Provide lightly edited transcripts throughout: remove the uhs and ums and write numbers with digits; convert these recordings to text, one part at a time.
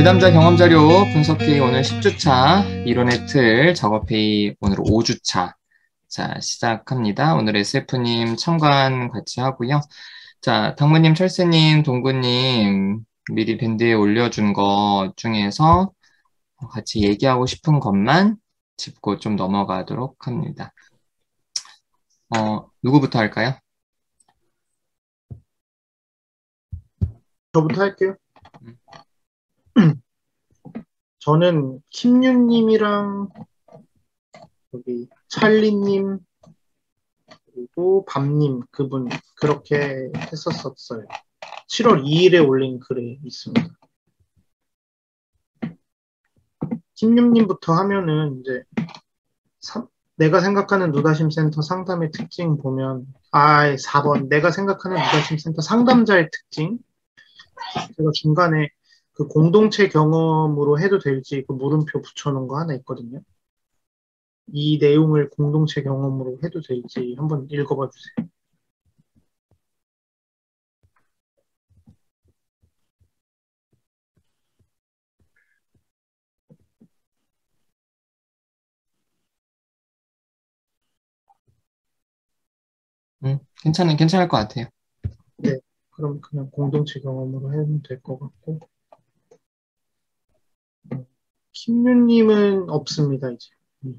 상담자 경험자료 분석회의 오늘 10주차, 이론의 틀, 작업회의 오늘 5주차. 자, 시작합니다. 오늘 SF님 참관 같이 하고요. 자, 당무님, 철새님, 동구님 미리 밴드에 올려준 것 중에서 같이 얘기하고 싶은 것만 짚고 좀 넘어가도록 합니다. 누구부터 할까요? 저부터 할게요. 저는 킴유님이랑 여기 찰리님 그리고 밤님 그분 그렇게 했었어요. 7월 2일에 올린 글에 있습니다. 킴유님부터 하면은 이제 내가 생각하는 누다심 센터 상담의 특징 보면 4번 내가 생각하는 누다심 센터 상담자의 특징 제가 중간에 그 공동체 경험으로 해도 될지 그 물음표 붙여놓은 거 하나 있거든요. 이 내용을 공동체 경험으로 해도 될지 한번 읽어봐 주세요. 괜찮을 것 같아요. 네, 그럼 그냥 공동체 경험으로 해도 될 것 같고 김유님은 없습니다. 이제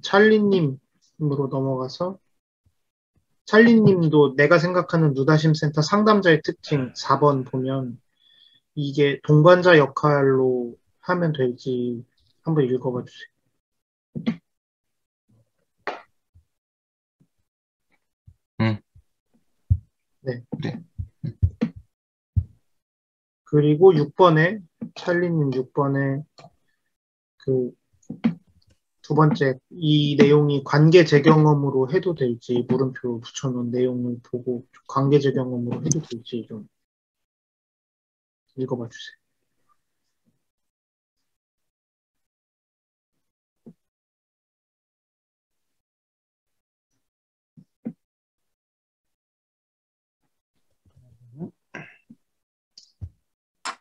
찰리님으로 넘어가서 찰리님도 내가 생각하는 누다심 센터 상담자의 특징 4번 보면 이게 동반자 역할로 하면 될지 한번 읽어봐 주세요. 네. 그래. 그리고 6번에 찰리님 6번에 그 두 번째 이 내용이 관계 재경험으로 해도 될지 물음표 붙여놓은 내용을 보고 관계 재경험으로 해도 될지 좀 읽어봐 주세요.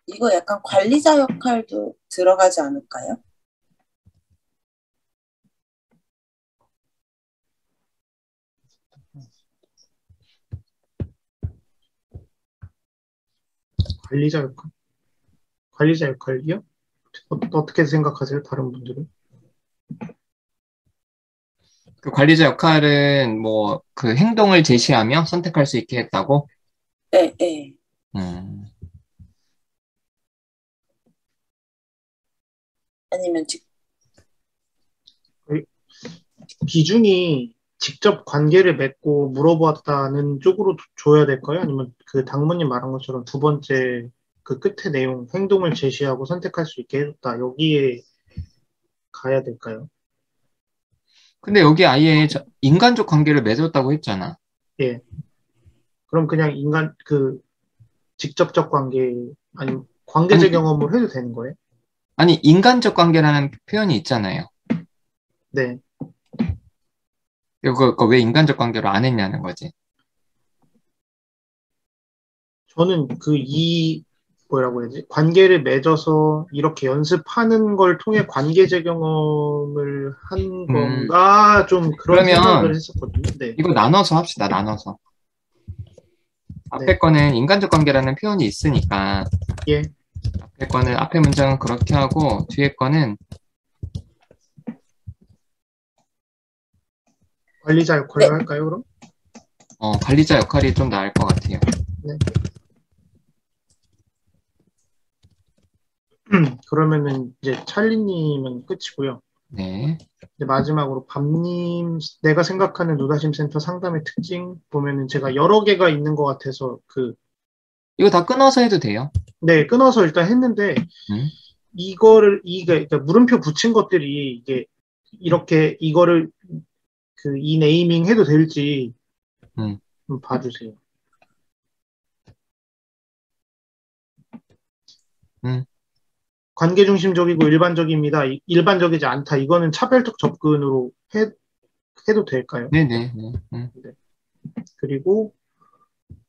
이거 약간 관리자 역할도 들어가지 않을까요? 관리자 역할? 관리자 역할이요? 어떻게 생각하세요? 다른 분들은? 그 관리자 역할은 뭐 그 행동을 제시하며 선택할 수 있게 했다고? 네, 네. 아니면 비중이 직접 관계를 맺고 물어보았다는 쪽으로 줘야 될까요? 아니면 그 당무님 말한 것처럼 두 번째 그 끝에 내용 행동을 제시하고 선택할 수 있게 해줬다. 여기에 가야 될까요? 근데 여기 아예 인간적 관계를 맺었다고 했잖아. 예. 그럼 그냥 그 직접적 관계 아니면 관계적 경험을 해도 되는 거예요? 아니, 인간적 관계라는 표현이 있잖아요. 네. 그거 왜 인간적 관계로 안 했냐는 거지. 저는 뭐라고 해야지? 관계를 맺어서 이렇게 연습하는 걸 통해 관계적 경험을 한 건가? 좀 그런 생각을 했었거든요. 네. 이거 나눠서 합시다, 나눠서. 앞에 네. 거는 인간적 관계라는 표현이 있으니까. 예. 앞에 문장은 그렇게 하고, 뒤에 거는 관리자 역할을 할까요, 그럼? 관리자 역할이 좀 나을 것 같아요. 네. 그러면은 이제 찰리님은 끝이고요. 네. 이제 마지막으로 밤님, 내가 생각하는 누다심 센터 상담의 특징 보면은 제가 여러 개가 있는 것 같아서 이거 다 끊어서 해도 돼요. 네, 끊어서 일단 했는데 그러니까 물음표 붙인 것들이 이게 이렇게 이거를 이 네이밍 해도 될지 좀 봐주세요. 관계 중심적이고 일반적입니다. 일반적이지 않다. 이거는 차별적 접근으로 해도 될까요? 네네. 네. 그리고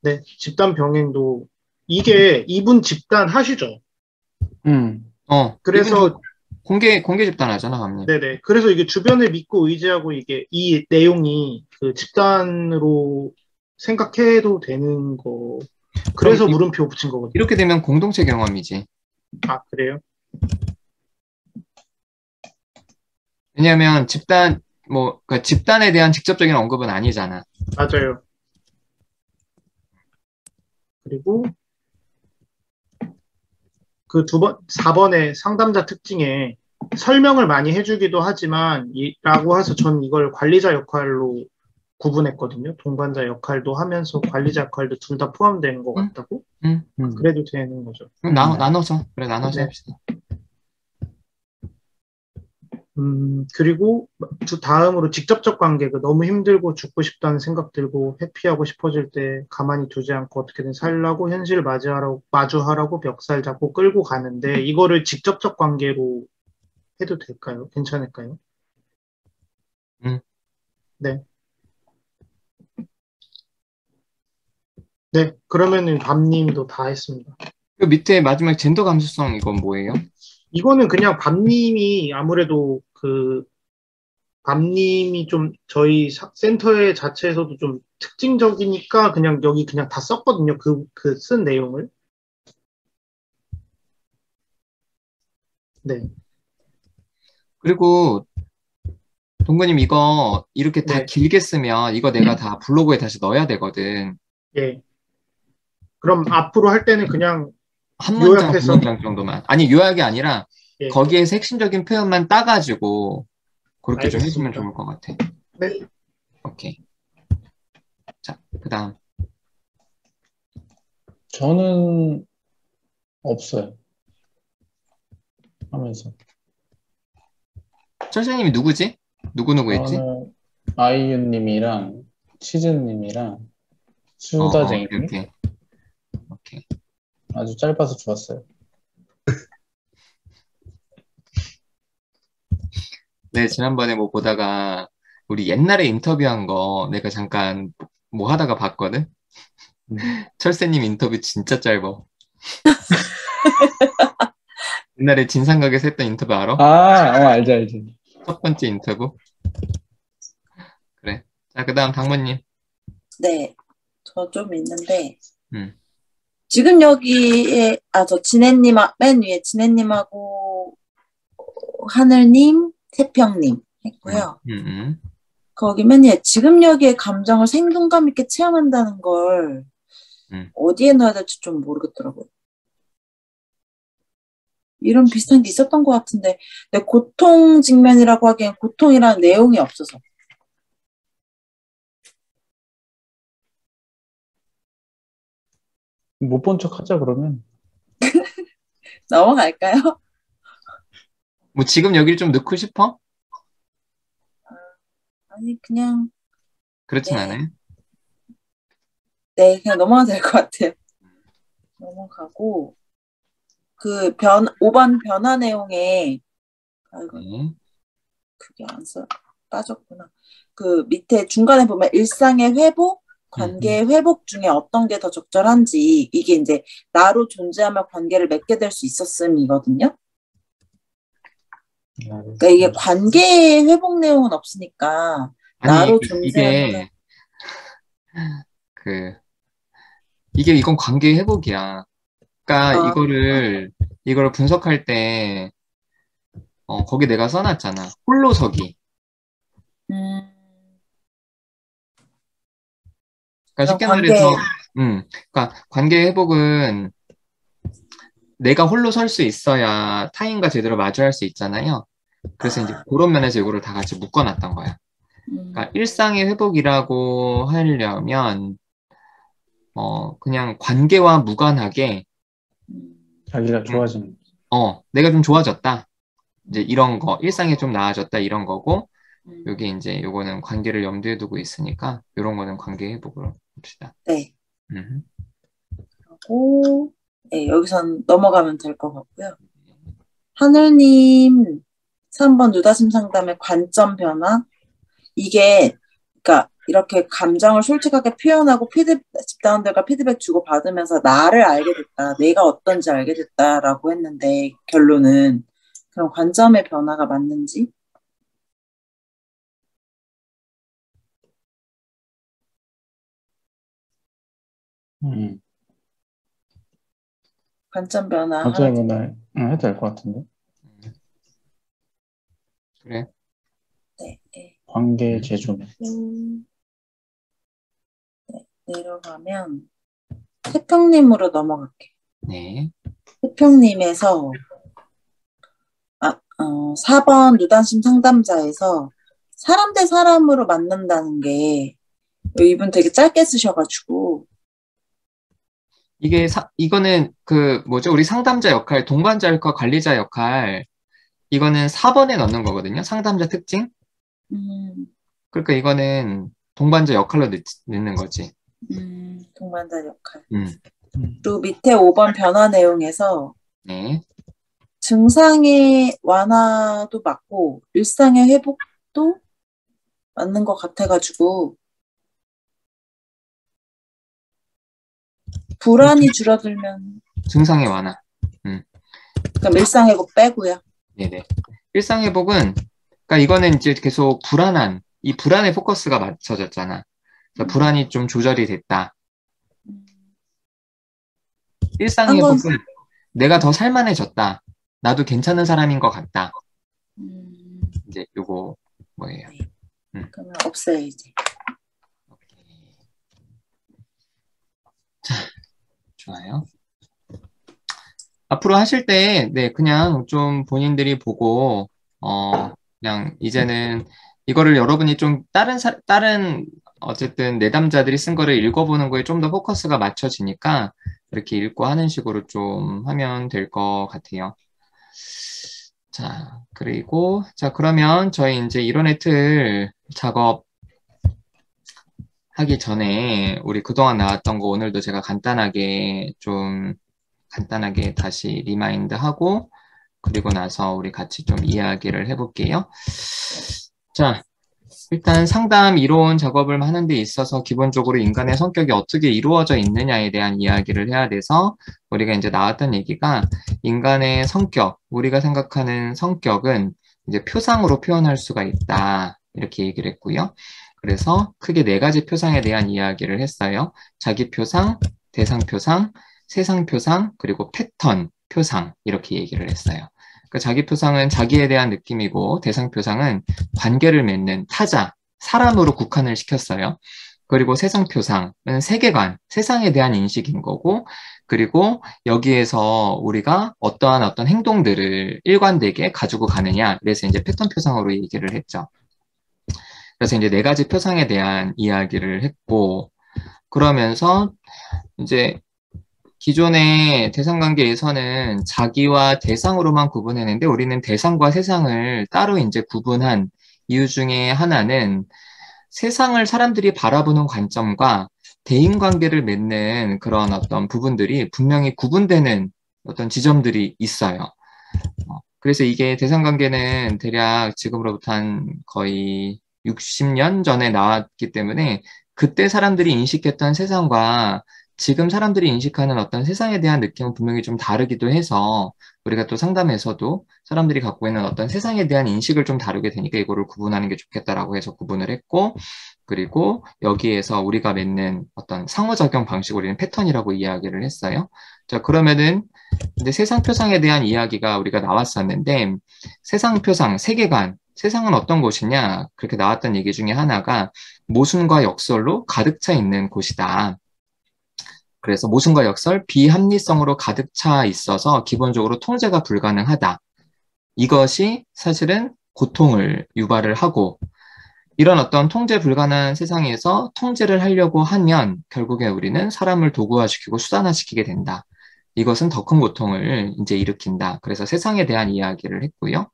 네, 집단 병행도 이게 이분 집단 하시죠? 그래서 공개 집단하잖아, 감님. 네네. 그래서 이게 주변을 믿고 의지하고 이게 이 내용이 그 집단으로 생각해도 되는 거. 그래서 그럼 물음표 붙인 거거든요. 이렇게 되면 공동체 경험이지. 아, 그래요? 왜냐하면 그러니까 집단에 대한 직접적인 언급은 아니잖아. 맞아요. 그리고 그 4번의 상담자 특징에 설명을 많이 해주기도 하지만, 라고 해서 전 이걸 관리자 역할로 구분했거든요. 동반자 역할도 하면서 관리자 역할도 둘 다 포함되는 것 응? 같다고? 응. 그래도 되는 거죠. 그럼 나눠서. 그래, 나눠서 네. 합시다. 그리고 다음으로 직접적 관계, 너무 힘들고 죽고 싶다는 생각 들고 회피하고 싶어질 때 가만히 두지 않고 어떻게든 살라고 현실을 마주하라고 멱살 잡고 끌고 가는데 이거를 직접적 관계로 해도 될까요? 괜찮을까요? 응. 네. 네. 그러면은 밤님도 다 했습니다. 그 밑에 마지막 젠더 감수성 이건 뭐예요? 이거는 그냥 밤님이 아무래도 밤님이 좀 저희 센터의 자체에서도 좀 특징적이니까 그냥 여기 그냥 다 썼거든요. 그 쓴 내용을. 네. 그리고 동구님 이거 이렇게 다 네. 길게 쓰면 이거 내가 다 블로그에 다시 넣어야 되거든. 예. 그럼 앞으로 할 때는 그냥 한 문장, 두 요약해서, 문장 정도만. 아니, 요약이 아니라 예. 거기에서 핵심적인 표현만 따가지고 그렇게 좀 해주면 알겠습니다. 좋을 것 같아. 네. 오케이. 자, 그 다음. 저는 없어요. 하면서. 철수님이 누구지? 누구 했지? 저는 아이유님이랑 치즈님이랑 오케이, 수다쟁이님 오케이. 아주 짧아서 좋았어요. 네, 지난번에 뭐 보다가 우리 옛날에 인터뷰한 거 내가 잠깐 뭐 하다가 봤거든? 철새님 인터뷰 진짜 짧아. 옛날에 진상각에서 했던 인터뷰 알아? 알지. 첫 번째 인터뷰. 그래. 자, 그 다음 당무님. 네, 저 좀 있는데 음. 지금 여기에 저 진해님 맨 위에 진해님하고 하늘님, 태평님 했고요. 거기 맨 위에 지금 여기에 감정을 생동감 있게 체험한다는 걸 어디에 넣어야 될지 좀 모르겠더라고요. 이런 비슷한 게 있었던 것 같은데 근데 고통 직면이라고 하기엔 고통이라는 내용이 없어서 못 본 척 하자 그러면. 넘어갈까요? 뭐 지금 여기를 좀 넣고 싶어? 아니 그냥 그렇진 네. 않아요. 네, 그냥 넘어가도 될 것 같아요. 넘어가고 5번 변화 내용에 네. 그게 빠졌구나. 그 밑에 중간에 보면 일상의 회복, 관계의 회복 중에 어떤 게 더 적절한지 이게 이제 나로 존재하며 관계를 맺게 될 수 있었음이거든요. 그러니까 이게 관계의 회복 내용은 없으니까 아니, 나로 존재하며 이건 관계 회복이야. 그러니까 이거를 분석할 때 거기 내가 써놨잖아. 홀로서기. 그러니까 쉽게 말해서 그러니까 관계 회복은 내가 홀로 설 수 있어야 타인과 제대로 마주할 수 있잖아요. 그래서 이제 그런 면에서 이거를 다 같이 묶어놨던 거야. 그러니까 일상의 회복이라고 하려면 그냥 관계와 무관하게 자기가 좋아지는. 내가 좀 좋아졌다. 이제 이런 거, 일상이 좀 나아졌다 이런 거고 여기 이제 요거는 관계를 염두에 두고 있으니까 이런 거는 관계 회복으로 봅시다. 네. 그리고 네, 여기선 넘어가면 될 것 같고요. 하늘님 3번 누다심 상담의 관점 변화 이게 그러니까 이렇게 감정을 솔직하게 표현하고 집단원들과 피드백 주고 받으면서 나를 알게 됐다. 내가 어떤지 알게 됐다라고 했는데 결론은 그런 관점의 변화가 맞는지? 관점 변화 관점의 변화 해도 될 것 같은데. 그래. 네. 관계 재조명. 네, 내려가면 태평님으로 넘어갈게. 네. 태평님에서 4번 누단심 상담자에서 사람 대 사람으로 만난다는 게 이분 되게 짧게 쓰셔가지고 이거는 우리 상담자 역할, 동반자 역할, 관리자 역할, 이거는 4번에 넣는 거거든요. 상담자 특징. 그러니까 이거는 동반자 역할로 넣는 거지. 동반자 역할. 그리고 밑에 5번 변화 내용에서 네. 증상의 완화도 맞고 일상의 회복도 맞는 것 같아가지고 불안이 줄어들면 증상의 완화. 그럼 일상회복 빼고요. 네네. 일상회복은 그러니까 이거는 이제 계속 이 불안에 포커스가 맞춰졌잖아. 그래서 불안이 좀 조절이 됐다. 일상회복은 내가 더 살만해졌다. 나도 괜찮은 사람인 것 같다. 이제 요거 뭐예요? 네. 그러면 없애야지. 오케이. 자, 좋아요. 앞으로 하실 때, 네, 그냥 좀 본인들이 보고, 그냥 이제는 이거를 여러분이 좀 어쨌든 내담자들이 쓴 거를 읽어보는 거에 좀 더 포커스가 맞춰지니까 이렇게 읽고 하는 식으로 좀 하면 될 것 같아요. 자, 그러면 저희 이제 이론의 틀 작업 하기 전에 우리 그동안 나왔던 거 오늘도 제가 간단하게 다시 리마인드하고 그리고 나서 우리 같이 좀 이야기를 해볼게요. 자, 일단 상담 이론 작업을 하는 데 있어서 기본적으로 인간의 성격이 어떻게 이루어져 있느냐에 대한 이야기를 해야 돼서 우리가 이제 나왔던 얘기가 인간의 성격, 우리가 생각하는 성격은 이제 표상으로 표현할 수가 있다. 이렇게 얘기를 했고요. 그래서 크게 4가지 표상에 대한 이야기를 했어요. 자기 표상, 대상 표상, 세상 표상, 그리고 패턴 표상 이렇게 얘기를 했어요. 그러니까 자기 표상은 자기에 대한 느낌이고 대상 표상은 관계를 맺는 타자, 사람으로 국한을 시켰어요. 그리고 세상 표상은 세계관, 세상에 대한 인식인 거고 그리고 여기에서 우리가 어떤 행동들을 일관되게 가지고 가느냐 그래서 이제 패턴 표상으로 얘기를 했죠. 그래서 이제 4가지 표상에 대한 이야기를 했고 그러면서 이제 기존의 대상관계에서는 자기와 대상으로만 구분했는데 우리는 대상과 세상을 따로 이제 구분한 이유 중에 하나는 세상을 사람들이 바라보는 관점과 대인관계를 맺는 그런 어떤 부분들이 분명히 구분되는 어떤 지점들이 있어요. 그래서 이게 대상관계는 대략 지금으로부터 한 거의 60년 전에 나왔기 때문에 그때 사람들이 인식했던 세상과 지금 사람들이 인식하는 어떤 세상에 대한 느낌은 분명히 좀 다르기도 해서 우리가 또 상담에서도 사람들이 갖고 있는 어떤 세상에 대한 인식을 좀 다르게 되니까 이거를 구분하는 게 좋겠다라고 해서 구분을 했고 그리고 여기에서 우리가 맺는 어떤 상호작용 방식 우리는 패턴이라고 이야기를 했어요. 자, 그러면은 근데 세상 표상에 대한 이야기가 우리가 나왔었는데 세상 표상, 세계관, 세상은 어떤 곳이냐 그렇게 나왔던 얘기 중에 하나가 모순과 역설로 가득 차 있는 곳이다. 그래서 모순과 역설, 비합리성으로 가득 차 있어서 기본적으로 통제가 불가능하다. 이것이 사실은 고통을 유발을 하고 이런 어떤 통제 불가능한 세상에서 통제를 하려고 하면 결국에 우리는 사람을 도구화시키고 수단화시키게 된다. 이것은 더 큰 고통을 이제 일으킨다. 그래서 세상에 대한 이야기를 했고요.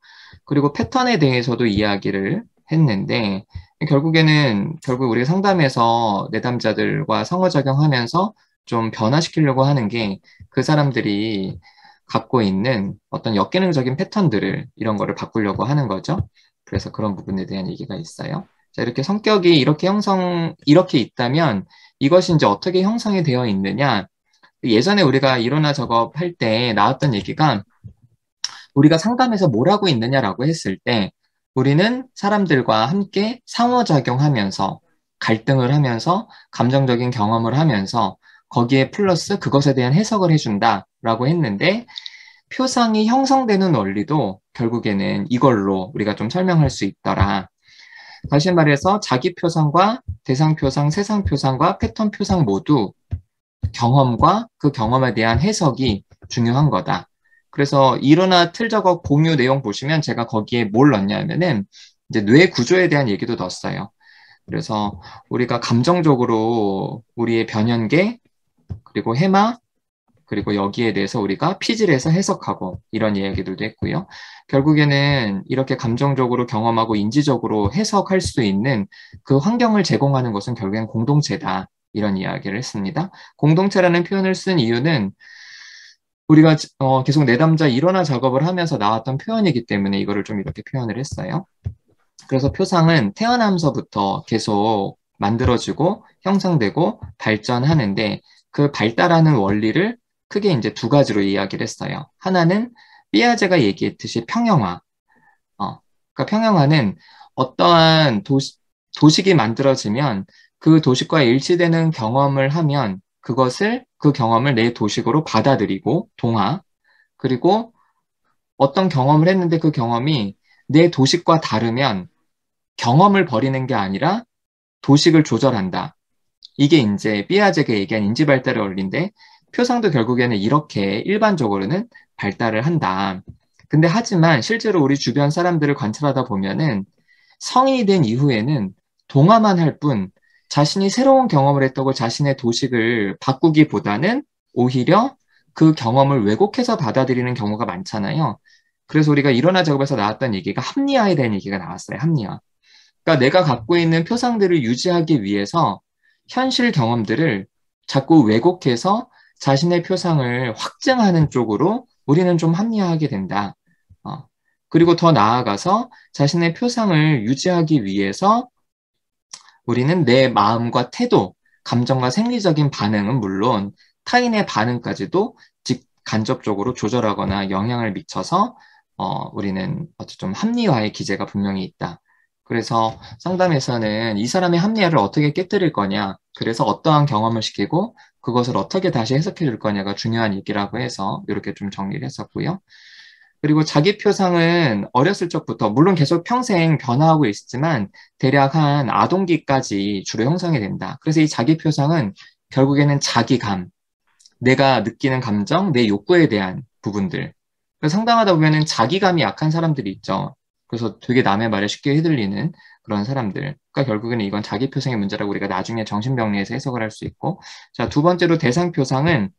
그리고 패턴에 대해서도 이야기를 했는데 결국 우리가 상담에서 내담자들과 상호작용하면서 좀 변화시키려고 하는 게 그 사람들이 갖고 있는 어떤 역기능적인 패턴들을 이런 거를 바꾸려고 하는 거죠. 그래서 그런 부분에 대한 얘기가 있어요. 자, 이렇게 성격이 이렇게 있다면 이것이 이제 어떻게 형성이 되어 있느냐. 예전에 우리가 이론화 작업할 때 나왔던 얘기가 우리가 상담에서 뭘 하고 있느냐라고 했을 때 우리는 사람들과 함께 상호작용하면서 갈등을 하면서 감정적인 경험을 하면서 거기에 플러스 그것에 대한 해석을 해준다라고 했는데 표상이 형성되는 원리도 결국에는 이걸로 우리가 좀 설명할 수 있더라. 다시 말해서 자기 표상과 대상 표상, 세상 표상과 패턴 표상 모두 경험과 그 경험에 대한 해석이 중요한 거다. 그래서 이론화 틀 작업 공유 내용 보시면 제가 거기에 뭘 넣냐면은 이제 뇌 구조에 대한 얘기도 넣었어요. 그래서 우리가 감정적으로 우리의 변연계 그리고 해마 그리고 여기에 대해서 우리가 피질해서 해석하고 이런 이야기들도 했고요. 결국에는 이렇게 감정적으로 경험하고 인지적으로 해석할 수 있는 그 환경을 제공하는 것은 결국엔 공동체다. 이런 이야기를 했습니다. 공동체라는 표현을 쓴 이유는 우리가 계속 내담자 일원화 작업을 하면서 나왔던 표현이기 때문에 이거를 좀 이렇게 표현을 했어요. 그래서 표상은 태어나면서부터 계속 만들어지고 형성되고 발전하는데 그 발달하는 원리를 크게 이제 두 가지로 이야기를 했어요. 하나는 삐아제가 얘기했듯이 평형화. 그러니까 평형화는 어떠한 도식이 만들어지면 그 도식과 일치되는 경험을 하면 그 경험을 내 도식으로 받아들이고 동화. 그리고 어떤 경험을 했는데 그 경험이 내 도식과 다르면 경험을 버리는 게 아니라 도식을 조절한다. 이게 이제 삐아제가 얘기한 인지 발달의 원리인데 표상도 결국에는 이렇게 일반적으로는 발달을 한다. 근데 하지만 실제로 우리 주변 사람들을 관찰하다 보면은 성인이 된 이후에는 동화만 할 뿐 자신이 새로운 경험을 했다고 자신의 도식을 바꾸기보다는 오히려 그 경험을 왜곡해서 받아들이는 경우가 많잖아요. 그래서 우리가 일원화 작업에서 나왔던 얘기가 합리화에 대한 얘기가 나왔어요. 합리화. 그러니까 내가 갖고 있는 표상들을 유지하기 위해서 현실 경험들을 자꾸 왜곡해서 자신의 표상을 확증하는 쪽으로 우리는 좀 합리화하게 된다. 그리고 더 나아가서 자신의 표상을 유지하기 위해서 우리는 내 마음과 태도, 감정과 생리적인 반응은 물론 타인의 반응까지도 직간접적으로 조절하거나 영향을 미쳐서 우리는 좀 합리화의 기제가 분명히 있다. 그래서 상담에서는 이 사람의 합리화를 어떻게 깨뜨릴 거냐, 그래서 어떠한 경험을 시키고 그것을 어떻게 다시 해석해 줄 거냐가 중요한 얘기라고 해서 이렇게 좀 정리를 했었고요. 그리고 자기 표상은 어렸을 적부터 물론 계속 평생 변화하고 있지만 대략 한 아동기까지 주로 형성이 된다. 그래서 이 자기 표상은 결국에는 자기감, 내가 느끼는 감정, 내 욕구에 대한 부분들. 그래서 상담하다 보면은 자기감이 약한 사람들이 있죠. 그래서 되게 남의 말에 쉽게 휘둘리는 그런 사람들. 그러니까 결국에는 이건 자기 표상의 문제라고 우리가 나중에 정신병리에서 해석을 할 수 있고. 자, 두 번째로 대상 표상은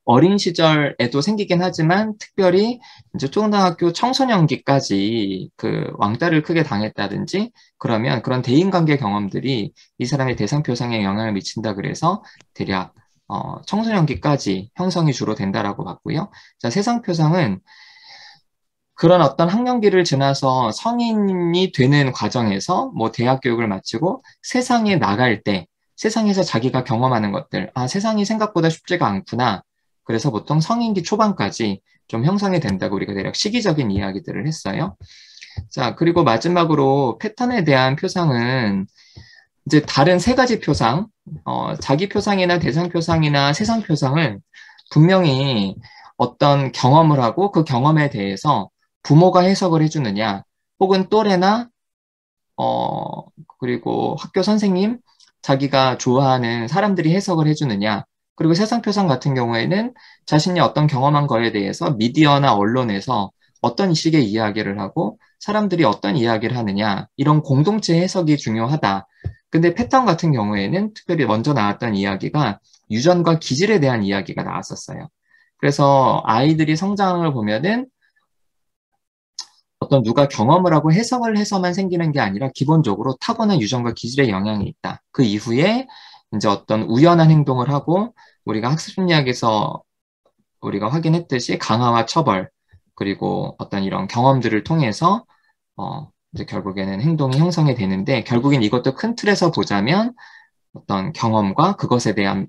어린 시절에도 생기긴 하지만 특별히 이제 초등학교 청소년기까지 그 왕따를 크게 당했다든지 그러면 그런 대인관계 경험들이 이 사람의 대상 표상에 영향을 미친다 그래서 대략 청소년기까지 형성이 주로 된다라고 봤고요. 자, 세상 표상은 그런 어떤 학년기를 지나서 성인이 되는 과정에서 뭐 대학 교육을 마치고 세상에 나갈 때 세상에서 자기가 경험하는 것들, 세상이 생각보다 쉽지가 않구나. 그래서 보통 성인기 초반까지 좀 형성이 된다고 우리가 대략 시기적인 이야기들을 했어요. 자, 그리고 마지막으로 패턴에 대한 표상은 이제 다른 세 가지 표상, 자기 표상이나 대상 표상이나 세상 표상은 분명히 어떤 경험을 하고 그 경험에 대해서 부모가 해석을 해주느냐, 혹은 또래나, 그리고 학교 선생님, 자기가 좋아하는 사람들이 해석을 해주느냐, 그리고 세상 표상 같은 경우에는 자신이 어떤 경험한 거에 대해서 미디어나 언론에서 어떤 식의 이야기를 하고 사람들이 어떤 이야기를 하느냐, 이런 공동체 해석이 중요하다. 근데 패턴 같은 경우에는 특별히 먼저 나왔던 이야기가 유전과 기질에 대한 이야기가 나왔었어요. 그래서 아이들이 성장을 보면은 어떤 누가 경험을 하고 해석을 해서만 생기는 게 아니라 기본적으로 타고난 유전과 기질의 영향이 있다. 그 이후에 이제 어떤 우연한 행동을 하고 우리가 학습심리학에서 우리가 확인했듯이 강화와 처벌 그리고 어떤 이런 경험들을 통해서 이제 결국에는 행동이 형성이 되는데, 결국엔 이것도 큰 틀에서 보자면 어떤 경험과 그것에 대한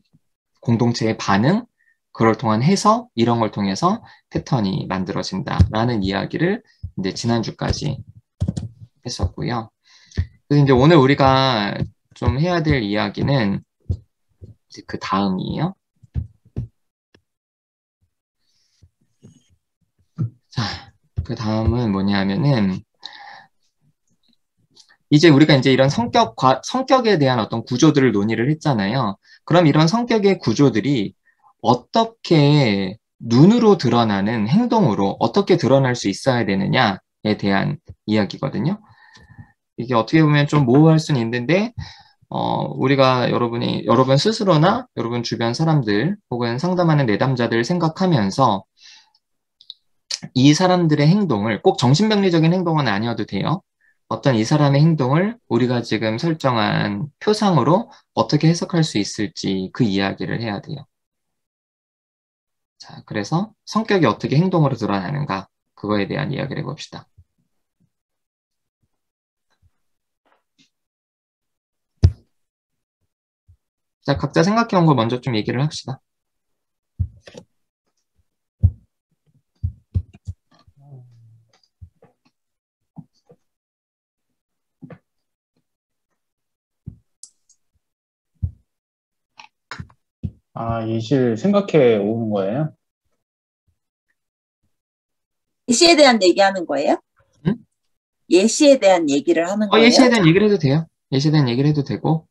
공동체의 반응, 그걸 통한 해석, 이런 걸 통해서 패턴이 만들어진다라는 이야기를 이제 지난주까지 했었고요. 그래서 이제 오늘 우리가 좀 해야 될 이야기는 이제 그 다음이에요. 자, 그 다음은 뭐냐면은 이제 우리가 이제 이런 성격에 대한 어떤 구조들을 논의를 했잖아요. 그럼 이런 성격의 구조들이 어떻게 눈으로 드러나는 행동으로 어떻게 드러날 수 있어야 되느냐에 대한 이야기거든요. 이게 어떻게 보면 좀 모호할 수는 있는데, 우리가 여러분 스스로나 여러분 주변 사람들 혹은 상담하는 내담자들 생각하면서 이 사람들의 행동을 꼭 정신병리적인 행동은 아니어도 돼요. 어떤 이 사람의 행동을 우리가 지금 설정한 표상으로 어떻게 해석할 수 있을지 그 이야기를 해야 돼요. 자, 그래서 성격이 어떻게 행동으로 드러나는가 그거에 대한 이야기를 해봅시다. 자, 각자 생각해온 거 먼저 좀 얘기를 합시다. 예시를 생각해 오는 거예요? 예시에 대한 얘기하는 거예요? 응? 예시에 대한 얘기를 하는 거예요? 예시에 대한 얘기를 해도 돼요. 예시에 대한 얘기를 해도 되고.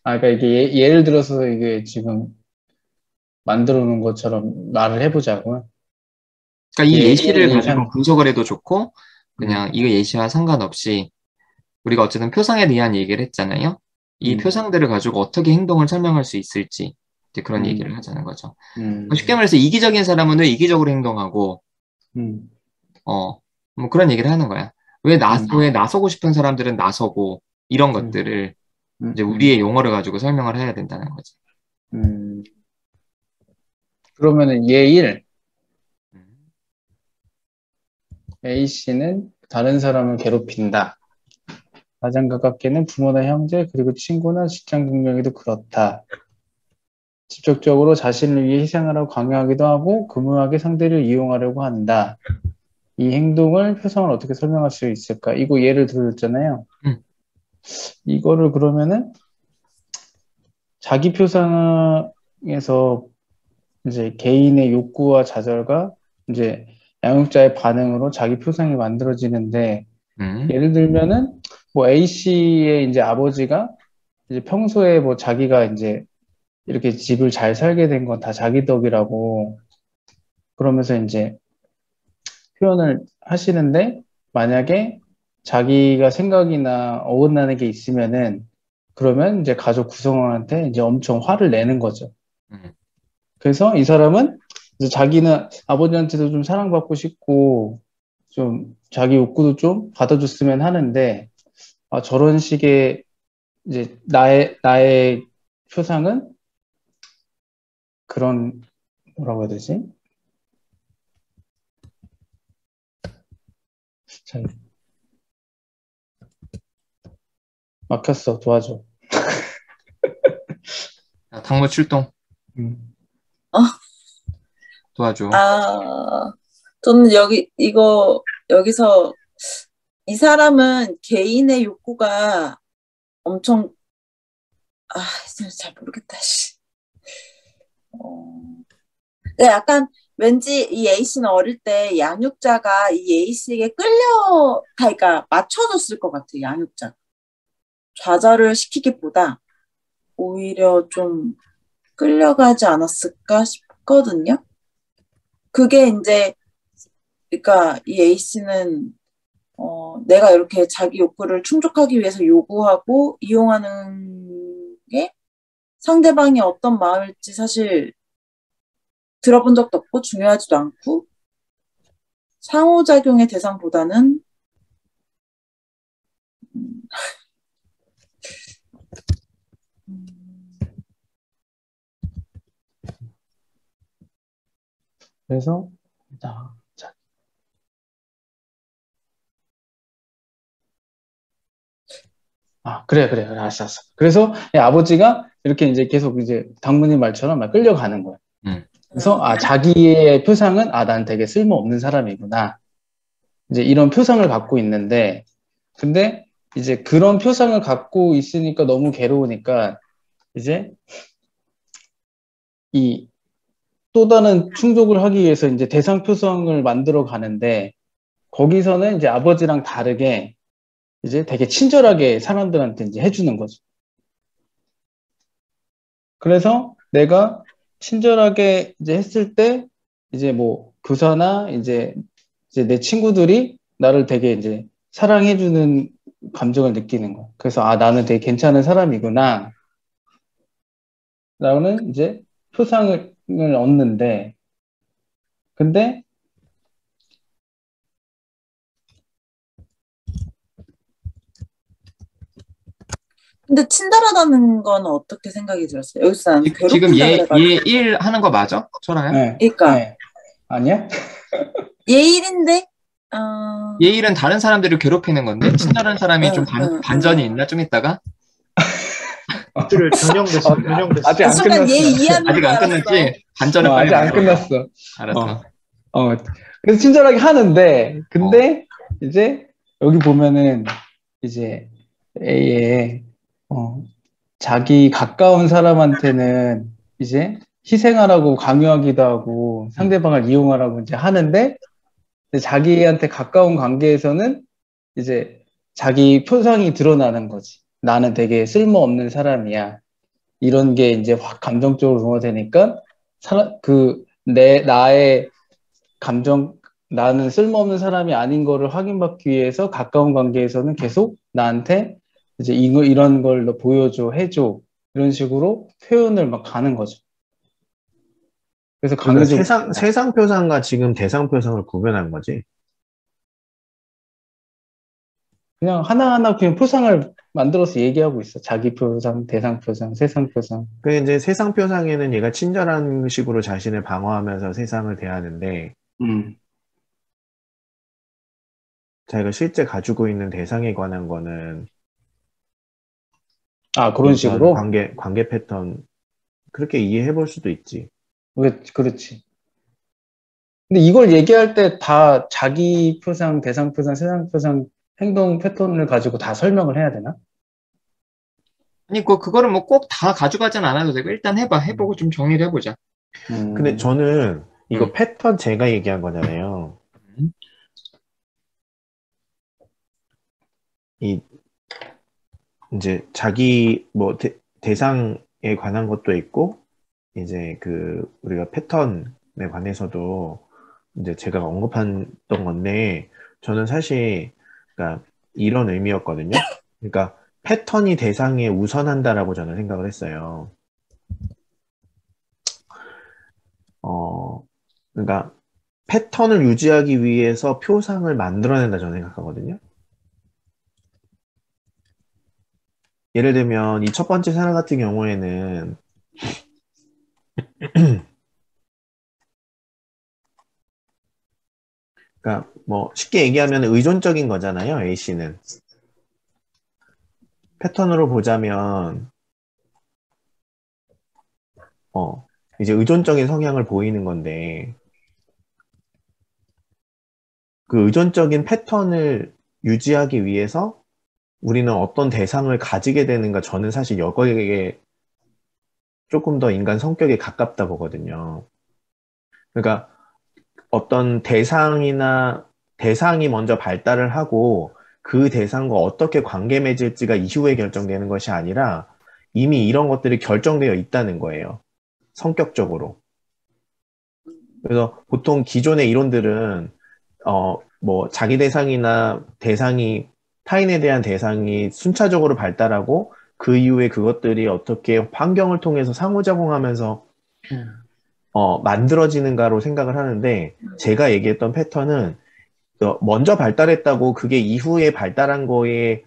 그러니까 이게 예를 들어서 이게 지금 만들어 놓은 것처럼 말을 해보자고요. 그러니까 이 예시를 예를 가지고 분석을 해도 좋고, 그냥 이거 예시와 상관없이 우리가 어쨌든 표상에 대한 얘기를 했잖아요. 이 표상들을 가지고 어떻게 행동을 설명할 수 있을지 이제 그런 얘기를 하자는 거죠. 쉽게 말해서 이기적인 사람은 왜 이기적으로 행동하고, 뭐 그런 얘기를 하는 거야. 왜 나서고 싶은 사람들은 나서고, 이런 것들을 이제 우리의 용어를 가지고 설명을 해야 된다는 거지. 그러면은 예1 A씨는 다른 사람을 괴롭힌다. 가장 가깝게는 부모나 형제 그리고 친구나 직장 동료에게도 그렇다. 직접적으로 자신을 위해 희생하라고 강요하기도 하고 금요하게 상대를 이용하려고 한다. 이 행동을 표상을 어떻게 설명할 수 있을까? 이거 예를 들었잖아요. 이거를 그러면은 자기 표상에서 이제 개인의 욕구와 좌절과 이제 양육자의 반응으로 자기 표상이 만들어지는데 예를 들면은 뭐 A씨의 이제 아버지가 이제 평소에 뭐 자기가 이제 이렇게 집을 잘 살게 된 건 다 자기 덕이라고 그러면서 이제 표현을 하시는데 만약에 자기가 생각이나 어긋나는 게 있으면은 그러면 이제 가족 구성원한테 이제 엄청 화를 내는 거죠. 그래서 이 사람은 이제 자기는 아버지한테도 좀 사랑받고 싶고 좀 자기 욕구도 좀 받아줬으면 하는데 저런 식의 이제 나의 표상은 그런 뭐라고 해야 되지? 잘 막혔어. 도와줘. 당무 출동. 어? 도와줘. 저는 여기서 이 사람은 개인의 욕구가 엄청, 잘 모르겠다, 씨. 근데 약간 왠지 이 A씨는 어릴 때 양육자가 이 A씨에게 그러니까 맞춰줬을 것 같아요, 양육자. 좌절을 시키기보다 오히려 좀 끌려가지 않았을까 싶거든요. 그게 이제, 그러니까 이 A씨는 내가 이렇게 자기 욕구를 충족하기 위해서 요구하고 이용하는 게 상대방이 어떤 마음일지 사실 들어본 적도 없고 중요하지도 않고 상호작용의 대상보다는 그래서 그래, 알았어. 그래서 아버지가 이렇게 이제 계속 이제 당무님 말처럼 막 끌려가는 거야. 그래서 자기의 표상은 난 되게 쓸모없는 사람이구나. 이제 이런 표상을 갖고 있는데, 근데 이제 그런 표상을 갖고 있으니까 너무 괴로우니까 이제 이 또 다른 충족을 하기 위해서 이제 대상 표상을 만들어 가는데, 거기서는 이제 아버지랑 다르게 이제 되게 친절하게 사람들한테 이제 해주는 거죠. 그래서 내가 친절하게 이제 했을 때 이제 뭐 교사나 이제 내 친구들이 나를 되게 이제 사랑해주는 감정을 느끼는 거야. 그래서 나는 되게 괜찮은 사람이구나. 라는 이제 표상을 얻는데, 근데 친절하다는 건 어떻게 생각이 들었어요? 여기서 난 지금 괴롭힌다 얘 1 하는 거 맞아? 철아야? 네. 그러니까 네. 아니야? 얘 1인데 얘 1은 다른 사람들을 괴롭히는 건데 친절한 사람이 좀 반전이 있나 좀 있다가? 변형됐어. 아직 안 순간 끝났어. 얘 이해하는 아직 안 끝났지? 반전을 빨리 아직 안 끝났어. 알았어. 그래서 친절하게 하는데, 근데 이제 여기 보면은 이제 A에 자기 가까운 사람한테는 이제 희생하라고 강요하기도 하고 상대방을 이용하라고 이제 하는데, 자기한테 가까운 관계에서는 이제 자기 표상이 드러나는 거지. 나는 되게 쓸모없는 사람이야. 이런 게 이제 확 감정적으로 동화되니까 나의 감정, 나는 쓸모없는 사람이 아닌 거를 확인받기 위해서 가까운 관계에서는 계속 나한테 이제 이런 걸 너 보여줘, 해줘. 이런 식으로 표현을 막 가는 거죠. 그래서 그러니까 세상 표상과 지금 대상 표상을 구별한 거지. 그냥 하나하나 그냥 표상을 만들어서 얘기하고 있어. 자기 표상, 대상 표상, 세상 표상. 그 이제 세상 표상에는 얘가 친절한 식으로 자신을 방어하면서 세상을 대하는데, 자기가 실제 가지고 있는 대상에 관한 거는 그런 식으로 관계 패턴 그렇게 이해해 볼 수도 있지. 그렇지. 근데 이걸 얘기할 때 다 자기 표상, 대상 표상, 세상 표상, 행동 패턴을 가지고 다 설명을 해야 되나? 아니, 그거를 뭐 꼭 다 가져가진 않아도 되고, 일단 해보고 좀 정리를 해보자. 근데 저는 이거 패턴 제가 얘기한 거잖아요. 이제 자기 뭐 대상에 관한 것도 있고, 이제 우리가 패턴에 관해서도 이제 제가 언급했던 건데, 저는 사실 그러니까 이런 의미였거든요. 그러니까 패턴이 대상에 우선한다라고 저는 생각을 했어요. 그러니까 패턴을 유지하기 위해서 표상을 만들어낸다 저는 생각하거든요. 예를 들면 이 첫 번째 사례 같은 경우에는 그러니까 뭐 쉽게 얘기하면 의존적인 거잖아요. A씨는. 패턴으로 보자면 이제 의존적인 성향을 보이는 건데, 그 의존적인 패턴을 유지하기 위해서 우리는 어떤 대상을 가지게 되는가, 저는 사실 여기에 조금 더 인간 성격에 가깝다 보거든요. 그러니까 어떤 대상이 먼저 발달을 하고 그 대상과 어떻게 관계 맺을지가 이후에 결정되는 것이 아니라 이미 이런 것들이 결정되어 있다는 거예요. 성격적으로. 그래서 보통 기존의 이론들은 뭐 자기 대상이나 타인에 대한 대상이 순차적으로 발달하고 그 이후에 그것들이 어떻게 환경을 통해서 상호작용하면서 만들어지는가로 생각을 하는데, 제가 얘기했던 패턴은 먼저 발달했다고 그게 이후에 발달한 거에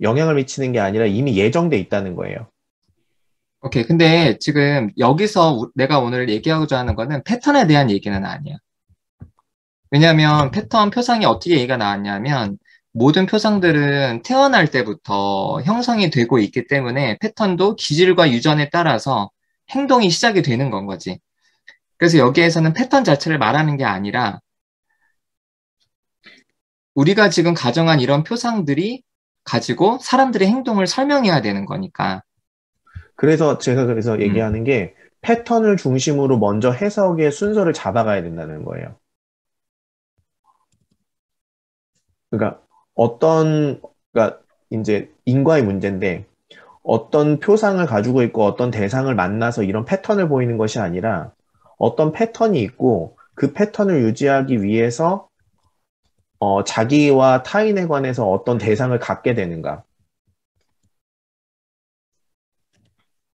영향을 미치는 게 아니라 이미 예정돼 있다는 거예요. 오케이. 근데 지금 여기서 내가 오늘 얘기하고자 하는 거는 패턴에 대한 얘기는 아니야. 왜냐하면 패턴 표상이 어떻게 얘기가 나왔냐면 모든 표상들은 태어날 때부터 형성이 되고 있기 때문에 패턴도 기질과 유전에 따라서 행동이 시작이 되는 건 거지. 그래서 여기에서는 패턴 자체를 말하는 게 아니라 우리가 지금 가정한 이런 표상들이 가지고 사람들의 행동을 설명해야 되는 거니까. 그래서 제가 그래서 음. 얘기하는 게 패턴을 중심으로 먼저 해석의 순서를 잡아가야 된다는 거예요. 그러니까 그러니까 이제 인과의 문제인데 어떤 표상을 가지고 있고 어떤 대상을 만나서 이런 패턴을 보이는 것이 아니라 어떤 패턴이 있고 그 패턴을 유지하기 위해서 자기와 타인에 관해서 어떤 대상을 갖게 되는가.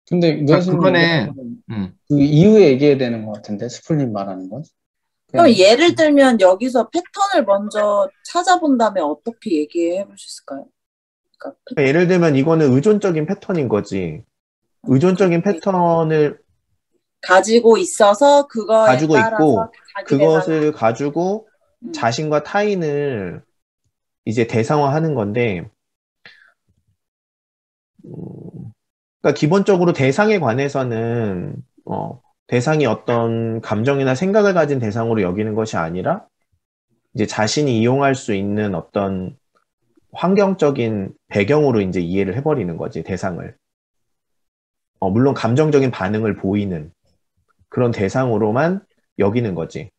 근데 무엇인지 그거는, 얘기하는 건 그 이후에 얘기해야 되는 것 같은데, 스풀님 말하는 건. 그럼 그냥 예를 들면 여기서 패턴을 먼저 찾아본 다음에 어떻게 얘기해 볼 수 있을까요? 그러니까 그러니까 예를 들면 이거는 의존적인 패턴인 거지. 의존적인 그렇게 패턴을 가지고 있어서 그거에 가지고 따라서 있고 자기 대상을 그것을 가지고 음, 자신과 타인을 이제 대상화하는 건데, 그러니까 기본적으로 대상에 관해서는 대상이 어떤 감정이나 생각을 가진 대상으로 여기는 것이 아니라 이제 자신이 이용할 수 있는 어떤 환경적인 배경으로 이제 이해를 해버리는 거지, 대상을. 물론 감정적인 반응을 보이는 그런 대상으로만 여기는 거지.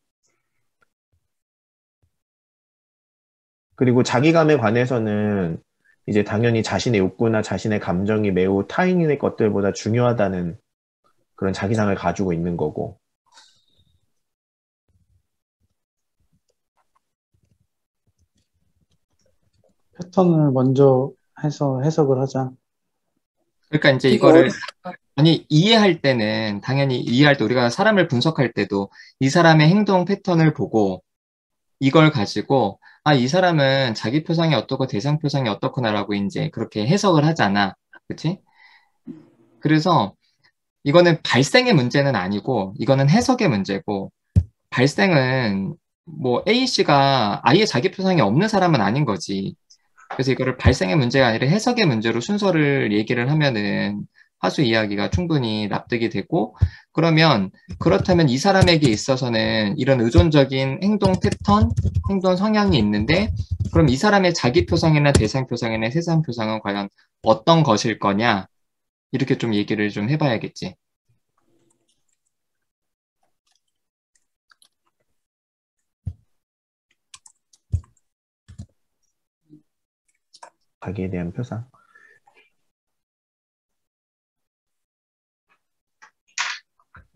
그리고 자기감에 관해서는 이제 당연히 자신의 욕구나 자신의 감정이 매우 타인의 것들보다 중요하다는 그런 자기상을 가지고 있는 거고. 패턴을 먼저 해서 해석을 하자. 그러니까 이제 되게 이거를, 어렵다. 아니, 이해할 때는, 당연히 이해할 때 우리가 사람을 분석할 때도 이 사람의 행동 패턴을 보고 이걸 가지고, 아, 이 사람은 자기 표상이 어떻고 대상 표상이 어떻구나라고 이제 그렇게 해석을 하잖아. 그치? 그래서 이거는 발생의 문제는 아니고, 이거는 해석의 문제고, 발생은 뭐 A씨가 아예 자기 표상이 없는 사람은 아닌 거지. 그래서 이거를 발생의 문제가 아니라 해석의 문제로 순서를 얘기를 하면은 하수 이야기가 충분히 납득이 되고, 그러면 그렇다면 이 사람에게 있어서는 이런 의존적인 행동 패턴, 행동 성향이 있는데, 그럼 이 사람의 자기 표상이나 대상 표상이나 세상 표상은 과연 어떤 것일 거냐? 이렇게 좀 얘기를 좀 해봐야겠지. 자기에 대한 표상.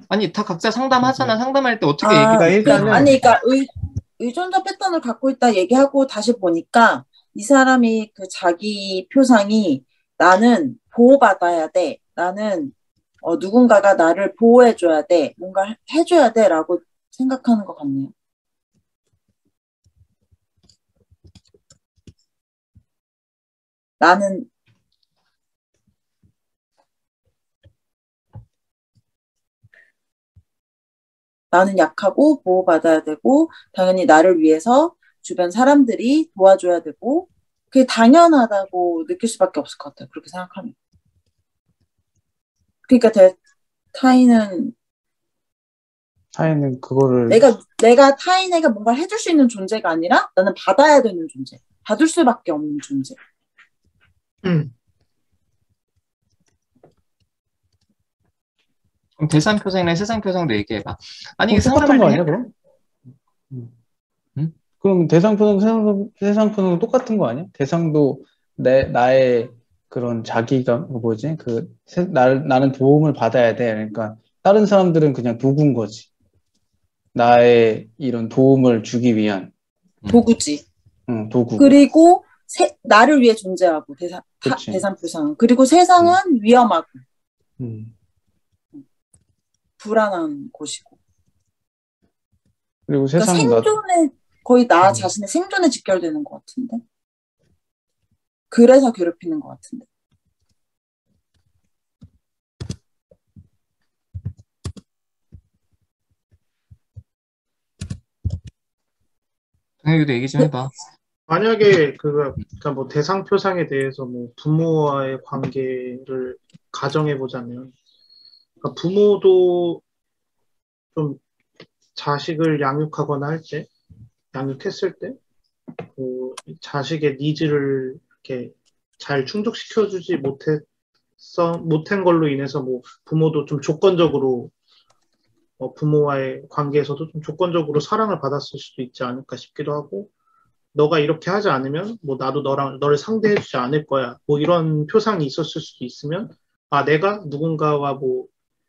아니, 다 각자 상담하잖아. 상담할 때 어떻게 아, 얘기를 그러니까 일단은 아니, 그러니까 의존적 패턴을 갖고 있다 얘기하고 다시 보니까 이 사람이 그 자기 표상이 나는 보호받아야 돼. 나는 누군가가 나를 보호해줘야 돼. 뭔가 해줘야 돼. 라고 생각하는 것 같네요. 나는 약하고 보호받아야 되고, 당연히 나를 위해서 주변 사람들이 도와줘야 되고, 그게 당연하다고 느낄 수밖에 없을 것 같아요. 그렇게 생각하면. 그러니까 타인은 타인은 그거를 내가 타인에게 뭔가 해줄 수 있는 존재가 아니라 나는 받아야 되는 존재. 받을 수밖에 없는 존재. 그럼 대상 표상이나 세상 표상도 얘기해봐. 아니, 이게 똑같은 상담할 거 때 아니야, 그럼? 응? 그럼 대상 표정, 세상 표정 똑같은 거 아니야? 대상도 나의 그런 자기가 뭐지? 나는 도움을 받아야 돼. 그러니까 다른 사람들은 그냥 도구인 거지. 나의 이런 도움을 주기 위한 도구지. 도구. 그리고 나를 위해 존재하고 그치. 대상 표상은. 그리고 세상은 위험하고 음. 불안한 곳이고. 그리고 그러니까 세상은 생존에 거의 나 자신의 생존에 직결되는 것 같은데. 그래서 괴롭히는 것 같은데. 동혁이도 얘기 좀 해봐. 만약에 그러니까 뭐 대상 표상에 대해서 뭐 부모와의 관계를 가정해 보자면, 그러니까 부모도 좀 자식을 양육하거나 할 때, 양육했을 때, 그 자식의 니즈를 이렇게 잘 충족시켜주지 못한 걸로 인해서 뭐 부모도 좀 조건적으로 부모와의 관계에서도 좀 조건적으로 사랑을 받았을 수도 있지 않을까 싶기도 하고, 너가 이렇게 하지 않으면 뭐 나도 너를 상대해주지 않을 거야. 뭐 이런 표상이 있었을 수도 있으면, 아, 내가 누군가와 뭐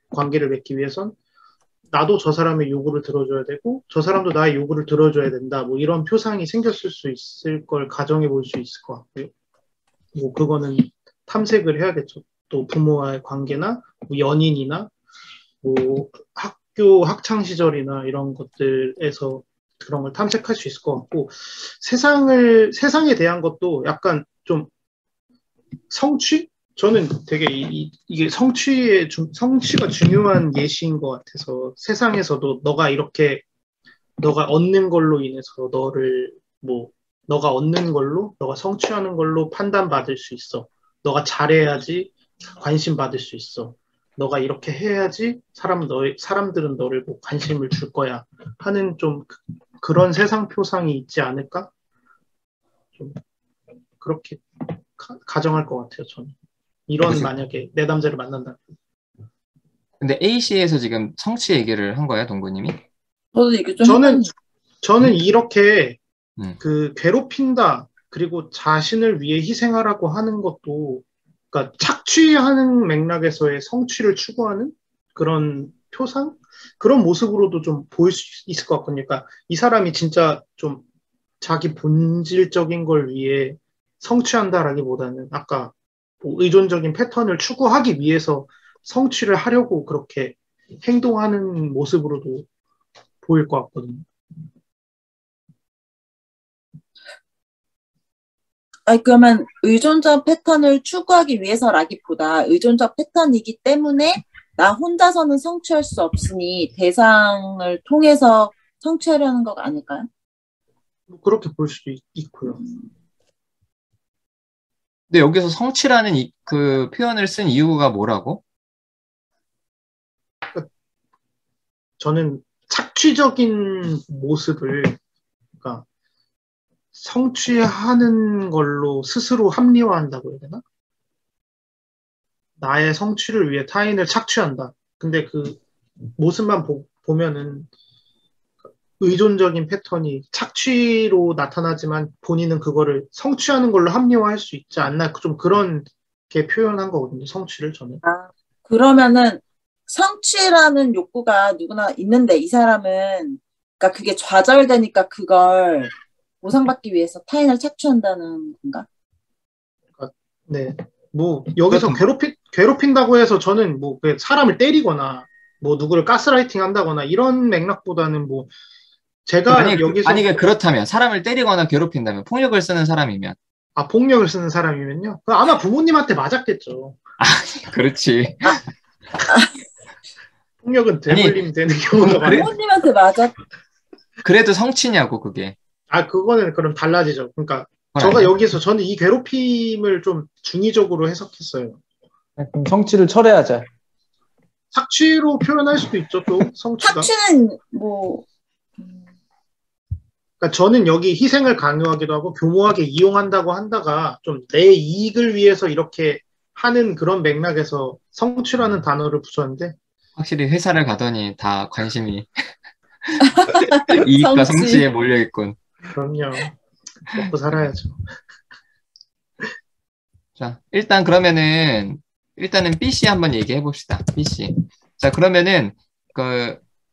관계를 맺기 위해선 나도 저 사람의 요구를 들어줘야 되고 저 사람도 나의 요구를 들어줘야 된다. 뭐 이런 표상이 생겼을 수 있을 걸 가정해 볼 수 있을 것 같고요. 뭐 그거는 탐색을 해야겠죠. 또 부모와의 관계나 뭐 연인이나 뭐 학교 학창 시절이나 이런 것들에서 그런 걸 탐색할 수 있을 것 같고, 세상에 대한 것도 약간 좀 성취? 저는 되게 이게 성취가 중요한 예시인 것 같아서, 세상에서도 너가 얻는 걸로 인해서 너가 얻는 걸로, 너가 성취하는 걸로 판단받을 수 있어. 너가 잘해야지 관심 받을 수 있어. 너가 이렇게 해야지 사람들은 너를 뭐 관심을 줄 거야 하는 좀 그런 세상 표상이 있지 않을까? 좀 그렇게 가정할 것 같아요, 저는. 만약에 내담자를 만난다. 근데 A씨에서 지금 성취 얘기를 한 거예요, 동구님이? 저도 이게 좀 저는 이렇게 음. 괴롭힌다, 그리고 자신을 위해 희생하라고 하는 것도, 그러니까 착취하는 맥락에서의 성취를 추구하는 그런 표상? 그런 모습으로도 좀 보일 수 있을 것 같거든요. 그러니까 이 사람이 진짜 좀 자기 본질적인 걸 위해 성취한다라기보다는 아까 뭐 의존적인 패턴을 추구하기 위해서 성취를 하려고 그렇게 행동하는 모습으로도 보일 것 같거든요. 아니, 그러면 의존적 패턴을 추구하기 위해서라기보다 의존적 패턴이기 때문에 나 혼자서는 성취할 수 없으니 대상을 통해서 성취하려는 거 아닐까요? 뭐 그렇게 볼 수도 있고요. 근데 여기서 성취라는 그 표현을 쓴 이유가 뭐라고? 저는 착취적인 모습을, 그러니까 성취하는 걸로 스스로 합리화한다고 해야 되나? 나의 성취를 위해 타인을 착취한다. 근데 그 모습만 보면은 의존적인 패턴이 착취로 나타나지만 본인은 그거를 성취하는 걸로 합리화할 수 있지 않나, 좀 그런 게 표현한 거거든요. 성취를 저는. 그러면은 성취라는 욕구가 누구나 있는데 이 사람은 그러니까 그게 좌절되니까 그걸 보상받기 위해서 타인을 착취한다는 건가? 그러니까, 네. 뭐 여기서 괴롭힌다고 해서 저는 뭐 사람을 때리거나 뭐 누구를 가스라이팅 한다거나 이런 맥락보다는 뭐 제가 여기서 만약에 그렇다면 사람을 때리거나 괴롭힌다면 폭력을 쓰는 사람이면 폭력을 쓰는 사람이면요. 아마 부모님한테 맞았겠죠. 그렇지. 폭력은 되물림 되는 경우가 많아요. 부모님한테 맞아. 그래도 성취냐고 그게. 그거는 그럼 달라지죠. 그러니까 저는 이 괴롭힘을 좀 중의적으로 해석했어요. 그럼 성취를 철회하자. 착취로 표현할 수도 있죠, 또 성취가. 착취는 뭐 그러니까 저는 여기 희생을 강요하기도 하고 교모하게 이용한다고 한다가 좀 내 이익을 위해서 이렇게 하는 그런 맥락에서 성취라는 단어를 붙였는데, 확실히 회사를 가더니 다 관심이 이익과 성취. 성취에 몰려있군. 그럼요. 먹고 살아야죠. 자, 일단은 B씨 한번 얘기해 봅시다. B씨. 자, 그러면은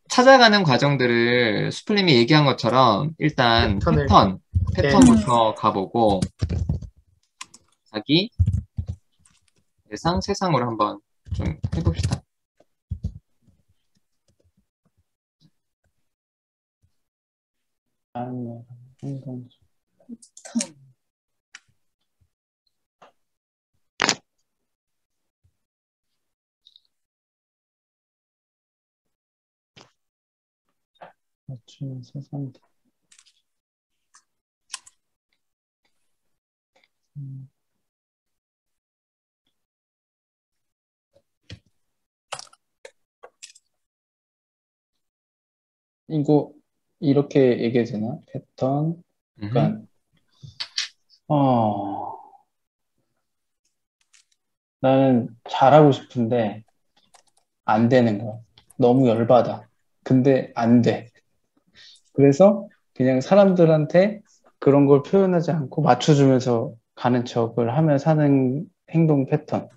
찾아가는 과정들을 수플님이 얘기한 것처럼 일단 패턴부터 가보고 자기, 대상, 세상으로 한번 좀 해봅시다. 맞추는 세상. 이거 이렇게 얘기해도 되나? 패턴. 그러니까 나는 잘하고 싶은데 안 되는 거야. 너무 열받아. 근데 안 돼. 그래서 그냥 사람들한테 그런 걸 표현하지 않고 맞춰주면서 가는 척을 하며 사는 행동 패턴.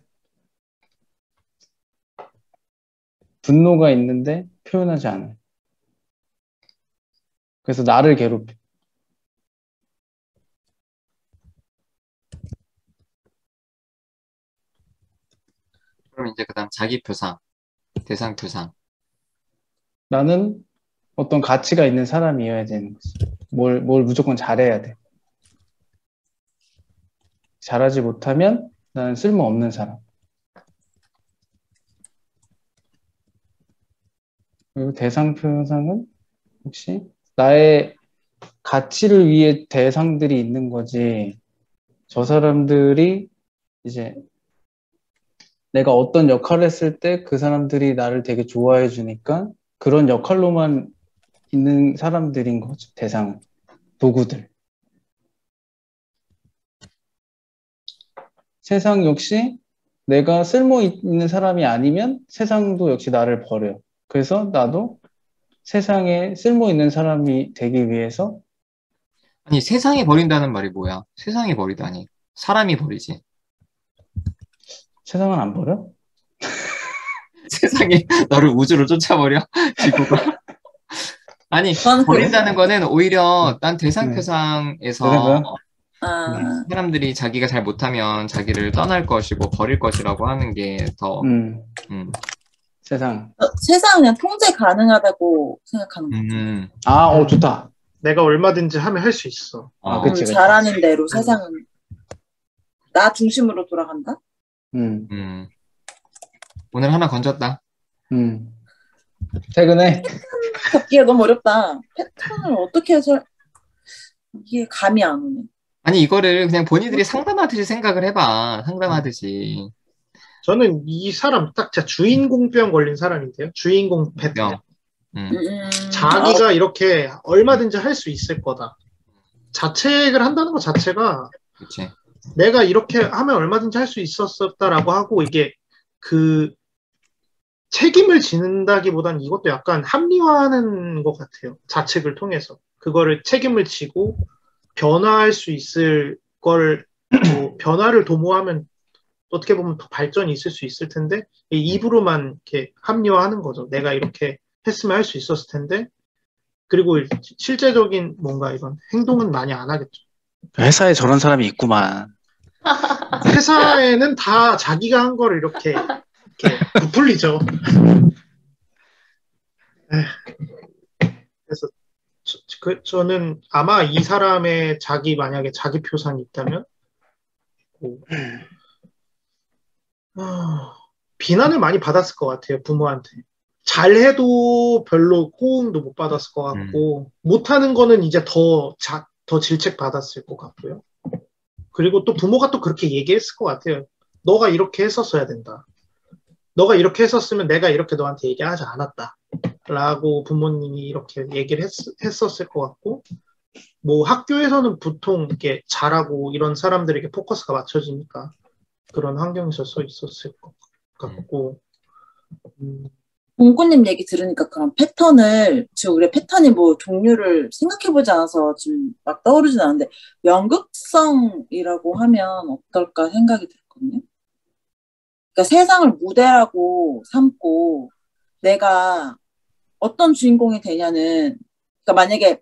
분노가 있는데 표현하지 않아. 그래서 나를 괴롭혀. 그럼 이제 그다음 자기 표상, 대상 표상. 나는 어떤 가치가 있는 사람이어야 되는 거지. 뭘 무조건 잘해야 돼. 잘하지 못하면 나는 쓸모없는 사람. 그리고 대상 표상은 혹시 나의 가치를 위해 대상들이 있는 거지. 저 사람들이 이제 내가 어떤 역할을 했을 때 그 사람들이 나를 되게 좋아해 주니까 그런 역할로만 있는 사람들인 거죠. 대상은. 도구들. 세상 역시 내가 쓸모 있는 사람이 아니면 세상도 역시 나를 버려. 그래서 나도 세상에 쓸모 있는 사람이 되기 위해서 아니, 세상이 버린다는 말이 뭐야? 세상이 버리다니. 사람이 버리지. 세상은 안 버려? 세상이 너를 우주로 쫓아버려? 지구가. 아니, 저는 버린다는 거는 오히려 난 대상 네. 표상에서 아, 사람들이 자기가 잘 못하면 자기를 떠날 것이고 버릴 것이라고 하는 게 더, 세상. 세상 그냥 통제 가능하다고 생각하는 거죠. 좋다. 내가 얼마든지 하면 할 수 있어. 그치. 잘하는 대로 세상은 나 중심으로 돌아간다? 오늘 하나 건졌다. 최근에 잡기가 너무 어렵다. 패턴을 어떻게 해서 이게 감이 안 오네. 아니, 이거를 그냥 본인들이 상담하듯이 생각을 해봐. 상담하듯이. 저는 이 사람 딱 진짜 주인공병 걸린 사람인데요. 주인공 패턴. 자기가 이렇게 얼마든지 할 수 있을 거다. 자책을 한다는 것 자체가 그치. 내가 이렇게 하면 얼마든지 할 수 있었다라고 하고 이게 그 책임을 지는다기보다는 이것도 약간 합리화하는 것 같아요. 자책을 통해서. 그거를 책임을 지고 변화할 수 있을 걸 변화를 도모하면 어떻게 보면 더 발전이 있을 수 있을 텐데 입으로만 이렇게 합리화하는 거죠. 내가 이렇게 했으면 할 수 있었을 텐데 그리고 실제적인 뭔가 이런 행동은 많이 안 하겠죠. 회사에 저런 사람이 있구만. 회사에는 다 자기가 한 거를 이렇게 부풀리죠. 그래서 저는 아마 이 사람의 만약에 자기 표상이 있다면 비난을 많이 받았을 것 같아요. 부모한테. 잘해도 별로 호응도 못 받았을 것 같고 못하는 거는 이제 더 질책 받았을 것 같고요. 그리고 또 부모가 또 그렇게 얘기했을 것 같아요. 너가 이렇게 했었어야 된다. 너가 이렇게 했었으면 내가 이렇게 너한테 얘기하지 않았다. 라고 부모님이 이렇게 얘기를 했었을 것 같고 뭐 학교에서는 보통 이렇게 잘하고 이런 사람들에게 포커스가 맞춰지니까 그런 환경에서 써 있었을 것 같고 공구님 얘기 들으니까 그런 패턴을 지금 우리 패턴이 뭐 종류를 생각해보지 않아서 지금 막 떠오르진 않는데 연극성이라고 하면 어떨까 생각이 들었거든요. 그러니까 세상을 무대라고 삼고 내가 어떤 주인공이 되냐는 그러니까 만약에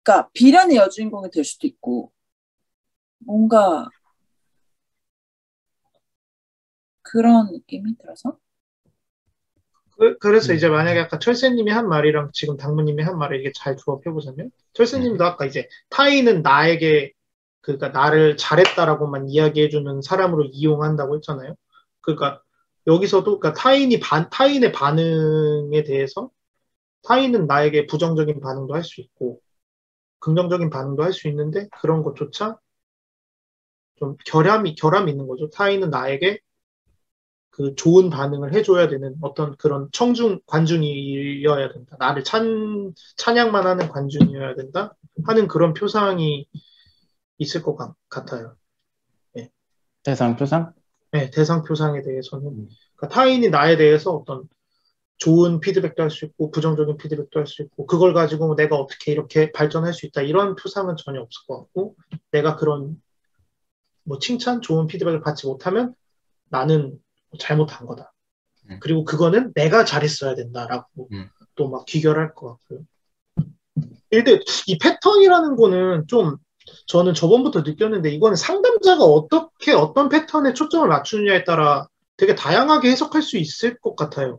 그러니까 비련의 여주인공이 될 수도 있고 뭔가 그런 느낌이 들어서 그래서 이제 만약에 아까 철새님이 한 말이랑 지금 당무님이 한 말을 이게 잘 조합해보자면 철새님도 아까 이제 타인은 나에게 그러니까 나를 잘했다라고만 이야기해주는 사람으로 이용한다고 했잖아요. 그러니까 여기서도 그러니까 타인의 반응에 대해서 타인은 나에게 부정적인 반응도 할 수 있고 긍정적인 반응도 할 수 있는데 그런 것조차 좀 결함이 있는 거죠. 타인은 나에게 그 좋은 반응을 해줘야 되는 어떤 그런 관중이어야 된다. 나를 찬양만 하는 관중이어야 된다. 하는 그런 표상이 있을 것 같아요. 네. 대상 표상? 네, 대상 표상에 대해서는. 그러니까 타인이 나에 대해서 어떤 좋은 피드백도 할 수 있고, 부정적인 피드백도 할 수 있고, 그걸 가지고 내가 어떻게 이렇게 발전할 수 있다. 이런 표상은 전혀 없을 것 같고, 내가 그런 뭐 칭찬, 좋은 피드백을 받지 못하면 나는 잘못한 거다. 그리고 그거는 내가 잘했어야 된다라고 또 막 귀결할 것 같고요. 근데 이 패턴이라는 거는 좀 저는 저번부터 느꼈는데 이거는 상담자가 어떻게 어떤 패턴에 초점을 맞추느냐에 따라 되게 다양하게 해석할 수 있을 것 같아요.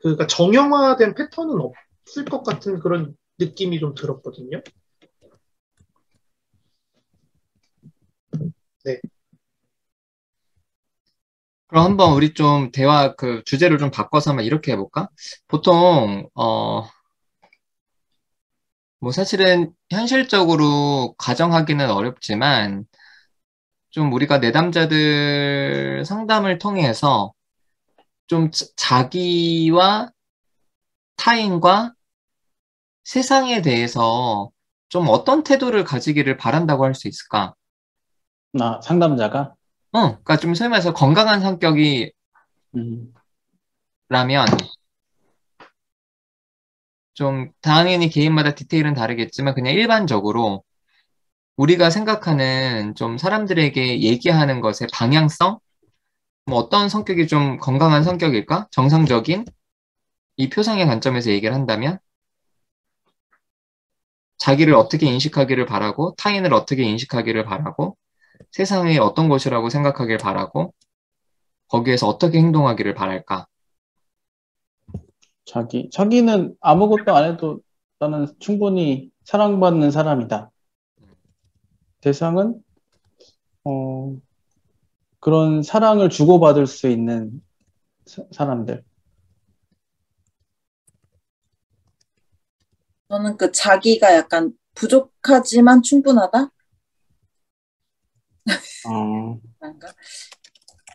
그러니까 정형화된 패턴은 없을 것 같은 그런 느낌이 좀 들었거든요. 네. 그럼 한번 우리 좀 대화 그 주제를 좀 바꿔서 한번 이렇게 해볼까? 보통 뭐 사실은 현실적으로 가정하기는 어렵지만 좀 우리가 내담자들 상담을 통해서 좀 자기와 타인과 세상에 대해서 좀 어떤 태도를 가지기를 바란다고 할 수 있을까? 상담자가? 그러니까 좀 소위 말해서 건강한 성격이라면 좀 당연히 개인마다 디테일은 다르겠지만 그냥 일반적으로 우리가 생각하는 좀 사람들에게 얘기하는 것의 방향성? 뭐 어떤 성격이 좀 건강한 성격일까? 정상적인? 이 표상의 관점에서 얘기를 한다면 자기를 어떻게 인식하기를 바라고 타인을 어떻게 인식하기를 바라고 세상이 어떤 곳이라고 생각하길 바라고 거기에서 어떻게 행동하기를 바랄까? 자기는 아무것도 안 해도 나는 충분히 사랑받는 사람이다. 대상은 그런 사랑을 주고받을 수 있는 사람들. 저는 그 자기가 약간 부족하지만 충분하다? 그런가?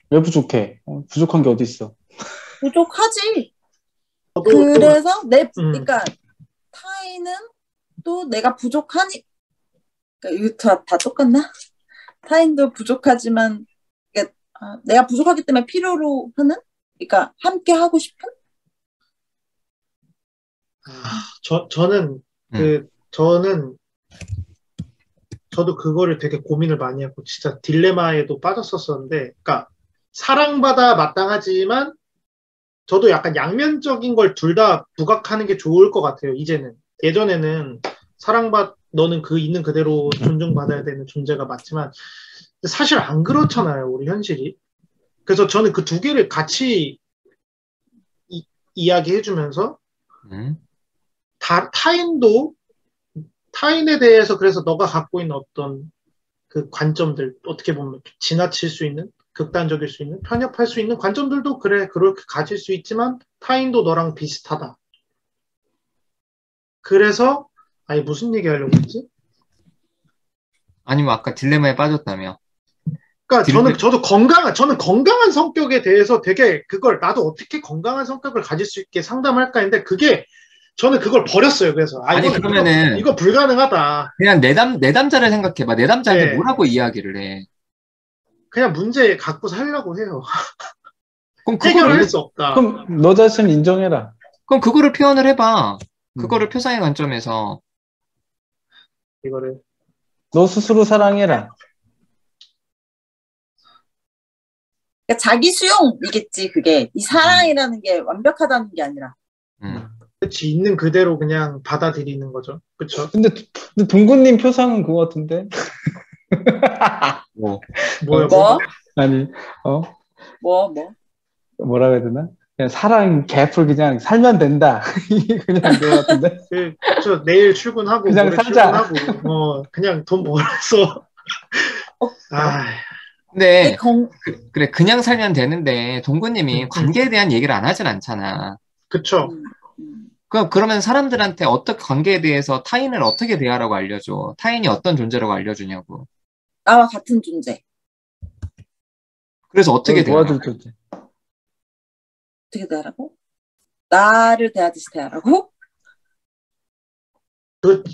왜 부족해? 부족한 게 어디 있어? 부족하지. 저도 그래서 그러니까 타인은 또 내가 부족하니, 그러니까 이거 다 똑같나? 타인도 부족하지만 그러니까 내가 부족하기 때문에 필요로 하는? 그러니까 함께 하고 싶은? 저도 그거를 되게 고민을 많이 하고 진짜 딜레마에도 빠졌었었는데, 그러니까 사랑받아 마땅하지만 저도 약간 양면적인 걸 둘 다 부각하는 게 좋을 것 같아요. 이제는. 예전에는 너는 그 있는 그대로 존중받아야 되는 존재가 맞지만 사실 안 그렇잖아요. 우리 현실이. 그래서 저는 그 두 개를 같이 이야기해주면서 타인에 대해서 그래서 너가 갖고 있는 어떤 그 관점들, 어떻게 보면 지나칠 수 있는, 극단적일 수 있는, 편협할 수 있는 관점들도 그래, 그렇게 가질 수 있지만 타인도 너랑 비슷하다. 그래서 무슨 얘기 하려고 했지? 아니면 아까 딜레마에 빠졌다며. 그러니까 저는 건강한 성격에 대해서 되게 그걸 나도 어떻게 건강한 성격을 가질 수 있게 상담할까 했는데 저는 그걸 버렸어요. 그래서 그러면은 이거 불가능하다. 그냥 내담자를 생각해봐. 내담자한테 뭐라고 이야기를 해? 그냥 문제 갖고 살려고 해요. 그럼 해결할 수 없다. 그럼 너 자신 인정해라. 그럼 그거를 표현을 해봐. 그거를 표상의 관점에서. 이거를. 너 스스로 사랑해라. 그러니까 자기 수용이겠지, 그게. 이 사랑이라는 게 완벽하다는 게 아니라. 그치, 있는 그대로 그냥 받아들이는 거죠. 그쵸? 근데 동구님 표상은 그거 같은데? 뭐요? 아니, 뭐라고 해야 되나? 그냥 사랑 개풀 그냥 살면 된다. 이게 그냥 그거 같은데? 저 내일 출근하고, 그냥 살자. 출근하고, 그냥 돈 벌어서. 근데, 그래, 그냥 살면 되는데, 동구님이 관계에 대한 얘기를 안 하진 않잖아. 그쵸. 그러면 사람들한테 어떤 관계에 대해서 타인을 어떻게 대하라고 알려줘? 타인이 어떤 존재라고 알려주냐고. 나와 같은 존재. 그래서 어떻게 대하라고? 도와줄 존재. 어떻게 대하라고? 나를 대하듯이 대하라고?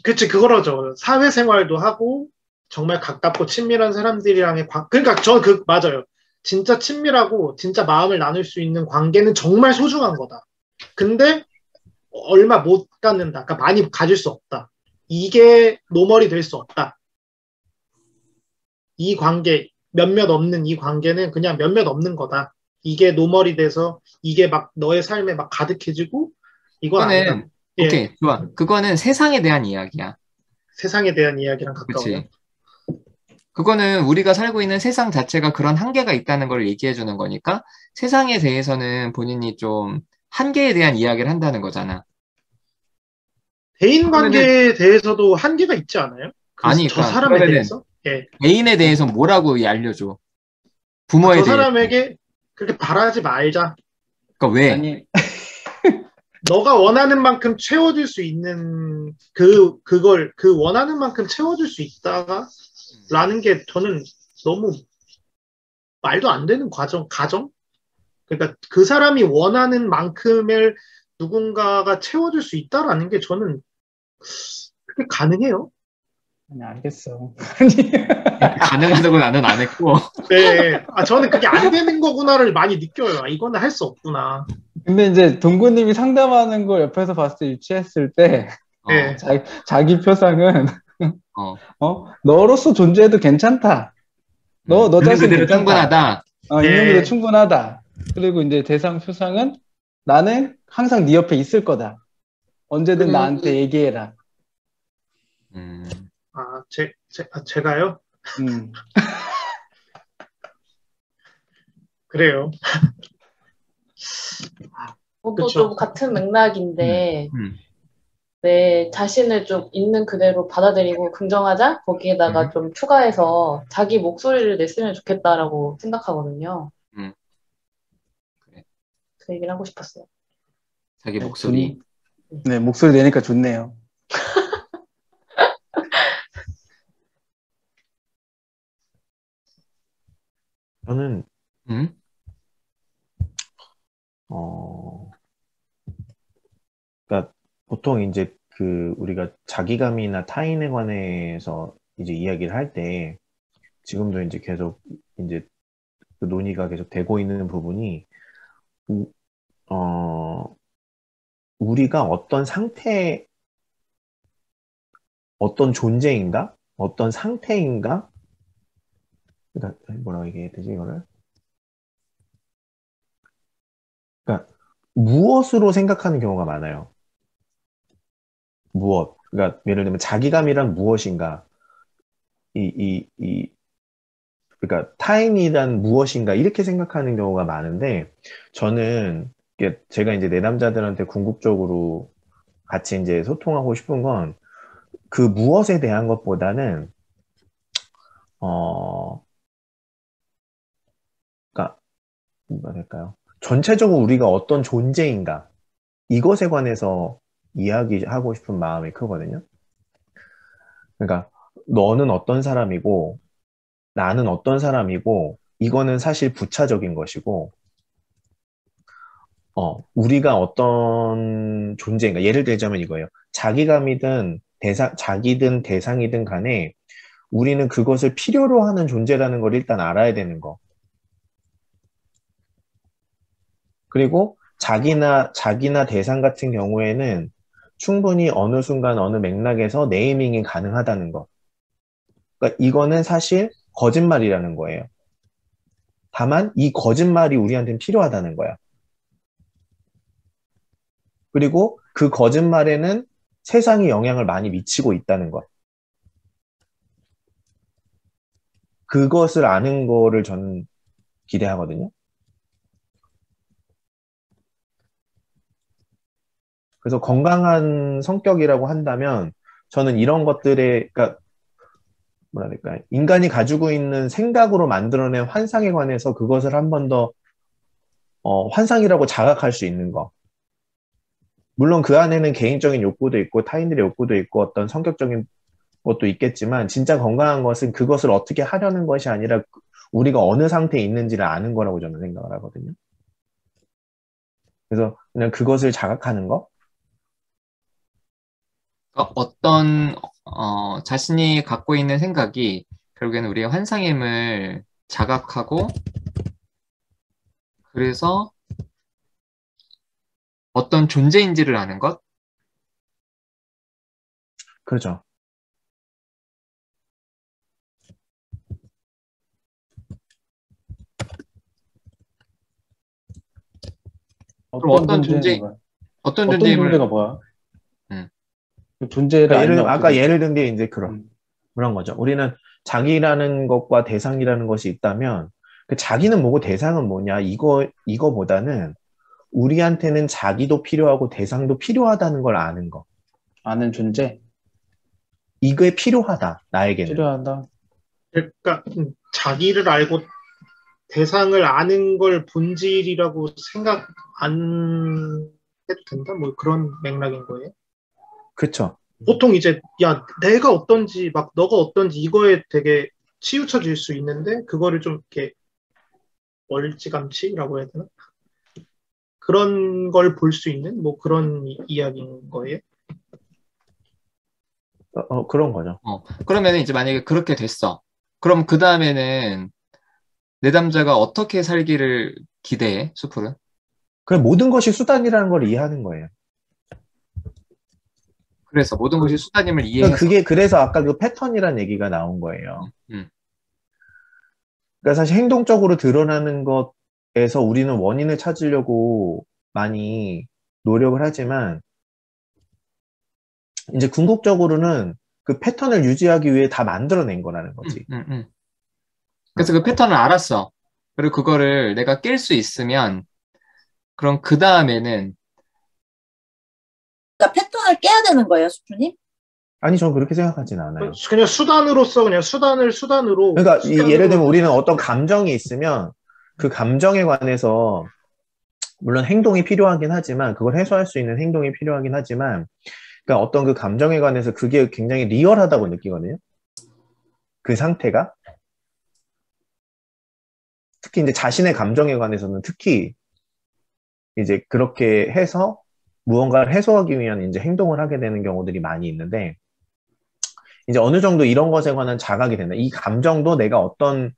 그치, 그거로죠. 사회생활도 하고, 정말 가깝고 친밀한 사람들이랑의 그러니까 맞아요. 진짜 친밀하고, 진짜 마음을 나눌 수 있는 관계는 정말 소중한 거다. 근데, 얼마 못 갖는다. 그러니까 많이 가질 수 없다. 이게 노멀이 될 수 없다. 이 관계, 몇몇 없는 이 관계는 그냥 몇몇 없는 거다. 이게 노멀이 돼서, 이게 막 너의 삶에 막 가득해지고, 이건 아니다. 예, 오케이, 좋아. 그거는 세상에 대한 이야기야. 세상에 대한 이야기랑 가까워요. 그치? 그거는 우리가 살고 있는 세상 자체가 그런 한계가 있다는 걸 얘기해 주는 거니까 세상에 대해서는 본인이 좀 한계에 대한 이야기를 한다는 거잖아. 대인 그러면은- 관계에 대해서도 한계가 있지 않아요? 아니, 저 그러니까 사람에 그러면은 대해서? 예. 애인에 대해서 뭐라고 알려줘? 저 부모에 대해서. 사람에게 그렇게 바라지 말자. 그러니까 왜? 아니, 너가 원하는 만큼 채워줄 수 있는 그 원하는 만큼 채워줄 수 있다가 라는 게 저는 너무 말도 안 되는 가정? 그러니까 그 사람이 원하는 만큼을 누군가가 채워줄 수 있다라는 게 저는 그게 가능해요? 아니 알겠어. 가능하다고 나는 안 했고. 네. 저는 그게 안 되는 거구나를 많이 느껴요. 이거는 할 수 없구나. 근데 이제 동구님이 상담하는 걸 옆에서 봤을 때 유치했을 때 네. 자기 표상은 어. 너로서 존재해도 괜찮다. 너 있는 자신 그대로 괜찮다. 충분하다. 있는 그대로 네. 충분하다. 그리고 이제 대상 표상은 나는 항상 네 옆에 있을 거다. 언제든 나한테 얘기해라. 제가요? 음. 그래요. 그것도 그쵸. 좀 같은 맥락인데 음. 내 자신을 좀 있는 그대로 받아들이고 긍정하자 거기에다가 좀 추가해서 자기 목소리를 냈으면 좋겠다라고 생각하거든요. 그래. 그 얘기를 하고 싶었어요. 자기 목소리. 네, 목소리 내니까 좋네요. 저는 음? 그러니까 보통 이제 우리가 자기감이나 타인에 관해서 이제 이야기를 할 때 지금도 이제 계속 이제 그 논의가 계속 되고 있는 부분이 우리가 어떤 상태, 어떤 존재인가? 어떤 상태인가? 그러니까 뭐라고 얘기해야 되지 이거를? 그러니까 무엇으로 생각하는 경우가 많아요. 무엇? 그러니까 예를 들면 자기감이란 무엇인가? 그러니까 타인이란 무엇인가? 이렇게 생각하는 경우가 많은데 저는 제가 이제 내담자들한테 궁극적으로 같이 이제 소통하고 싶은 건 그 무엇에 대한 것보다는 그러니까 뭐가 될까요? 전체적으로 우리가 어떤 존재인가? 이것에 관해서 이야기하고 싶은 마음이 크거든요. 그러니까 너는 어떤 사람이고 나는 어떤 사람이고 이거는 사실 부차적인 것이고 우리가 어떤 존재인가 예를 들자면 이거예요. 자기감이든 자기든 대상이든 간에 우리는 그것을 필요로 하는 존재라는 걸 일단 알아야 되는 거. 그리고 자기나 대상 같은 경우에는 충분히 어느 순간 어느 맥락에서 네이밍이 가능하다는 거. 그러니까 이거는 사실 거짓말이라는 거예요. 다만 이 거짓말이 우리한테는 필요하다는 거야. 그리고 그 거짓말에는 세상이 영향을 많이 미치고 있다는 것. 그것을 아는 거를 저는 기대하거든요. 그래서 건강한 성격이라고 한다면 저는 이런 것들에, 그러니까 뭐라 해야 될까요? 인간이 가지고 있는 생각으로 만들어낸 환상에 관해서 그것을 한 번 더 환상이라고 자각할 수 있는 거. 물론 그 안에는 개인적인 욕구도 있고 타인들의 욕구도 있고 어떤 성격적인 것도 있겠지만 진짜 건강한 것은 그것을 어떻게 하려는 것이 아니라 우리가 어느 상태에 있는지를 아는 거라고 저는 생각을 하거든요. 그래서 그냥 그것을 자각하는 거? 어떤 자신이 갖고 있는 생각이 결국에는 우리의 환상임을 자각하고 그래서 어떤 존재인지를 아는 것? 그렇죠. 그럼 어떤 존재, 거야? 어떤 어떤 존재임을, 존재가 뭐야? 음, 그 존재를 그러니까 알면 어떻게 아까 돼? 예를 든 게 이제 그런 거죠. 우리는 자기라는 것과 대상이라는 것이 있다면 그 자기는 뭐고 대상은 뭐냐 이거보다는 우리한테는 자기도 필요하고 대상도 필요하다는 걸 아는 거. 아는 존재? 이게 필요하다, 나에게는. 필요하다. 그러니까 자기를 알고 대상을 아는 걸 본질이라고 생각 안 해도 된다? 뭐 그런 맥락인 거예요. 그쵸. 보통 이제 야 내가 어떤지 막 너가 어떤지 이거에 되게 치우쳐질 수 있는데 그거를 좀 이렇게 멀찌감치라고 해야 되나? 그런 걸 볼 수 있는 뭐 그런 이야기인 거예요. 그런 거죠. 그러면 이제 만약에 그렇게 됐어. 그럼 그 다음에는 내담자가 어떻게 살기를 기대해, 수풀은? 그 모든 것이 수단이라는 걸 이해하는 거예요. 그래서 모든 것이 수단임을 그러니까 이해해서. 그게 그래서 아까 그 패턴이라는 얘기가 나온 거예요. 그러니까 사실 행동적으로 드러나는 것에서 우리는 원인을 찾으려고 많이 노력을 하지만 이제 궁극적으로는 그 패턴을 유지하기 위해 다 만들어낸 거라는 거지. 그래서 그 패턴을 알았어. 그리고 그거를 내가 깰 수 있으면 그럼 그 다음에는 그러니까 패턴을 깨야 되는 거예요, 수프님? 아니, 저는 그렇게 생각하진 않아요. 그냥 수단으로서 그냥 수단으로. 그러니까 예를 들면 우리는 어떤 감정이 있으면 그 감정에 관해서 물론 행동이 필요하긴 하지만 그걸 해소할 수 있는 행동이 필요하긴 하지만 그러니까 어떤 그 감정에 관해서 그게 굉장히 리얼하다고 느끼거든요. 그 상태가 특히 이제 자신의 감정에 관해서는 특히 이제 그렇게 해서 무언가를 해소하기 위한 이제 행동을 하게 되는 경우들이 많이 있는데 이제 어느 정도 이런 것에 관한 자각이 된다. 이 감정도 내가 어떤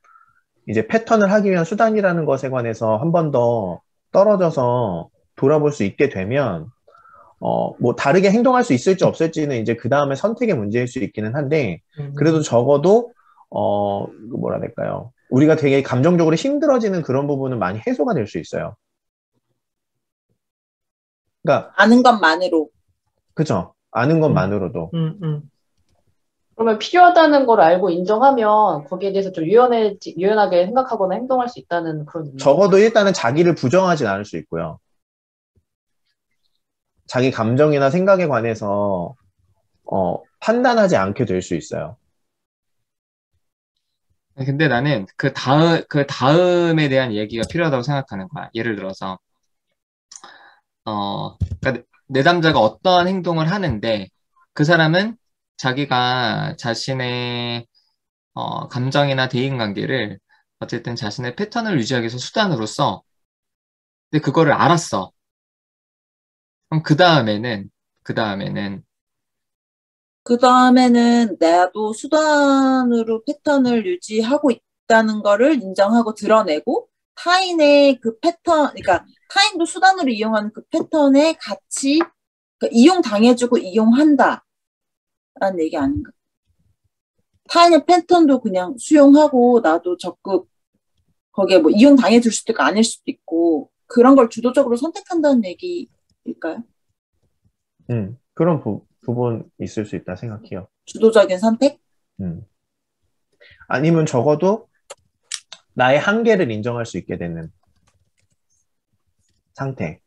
이제 패턴을 하기 위한 수단이라는 것에 관해서 한 번 더 떨어져서 돌아볼 수 있게 되면 뭐 다르게 행동할 수 있을지 없을지는 이제 그 다음에 선택의 문제일 수 있기는 한데 그래도 적어도 뭐라 해야 될까요? 우리가 되게 감정적으로 힘들어지는 그런 부분은 많이 해소가 될 수 있어요. 그러니까 아는 것만으로. 그죠? 아는 것만으로도. 그러면 필요하다는 걸 알고 인정하면 거기에 대해서 좀 유연하게 생각하거나 행동할 수 있다는 그런 의미. 적어도 일단은 자기를 부정하진 않을 수 있고요. 자기 감정이나 생각에 관해서 판단하지 않게 될 수 있어요. 근데 나는 그 다음에 대한 얘기가 필요하다고 생각하는 거야. 예를 들어서 그러니까 내담자가 어떠한 행동을 하는데 그 사람은 자기가 자신의 감정이나 대인관계를 어쨌든 자신의 패턴을 유지하기 위해서 수단으로 써. 근데 그거를 알았어. 그럼 그 다음에는 나도 수단으로 패턴을 유지하고 있다는 거를 인정하고 드러내고 타인의 그 패턴, 그러니까 타인도 수단으로 이용하는 그 패턴의 가치, 그러니까 이용당해주고 이용한다 라는 얘기 아닌가? 타인의 패턴도 그냥 수용하고 나도 적극 거기에 뭐 이용당해줄 수도 있고 아닐 수도 있고 그런 걸 주도적으로 선택한다는 얘기일까요? 그런 부분 있을 수 있다 생각해요. 주도적인 선택? 아니면 적어도 나의 한계를 인정할 수 있게 되는 상태.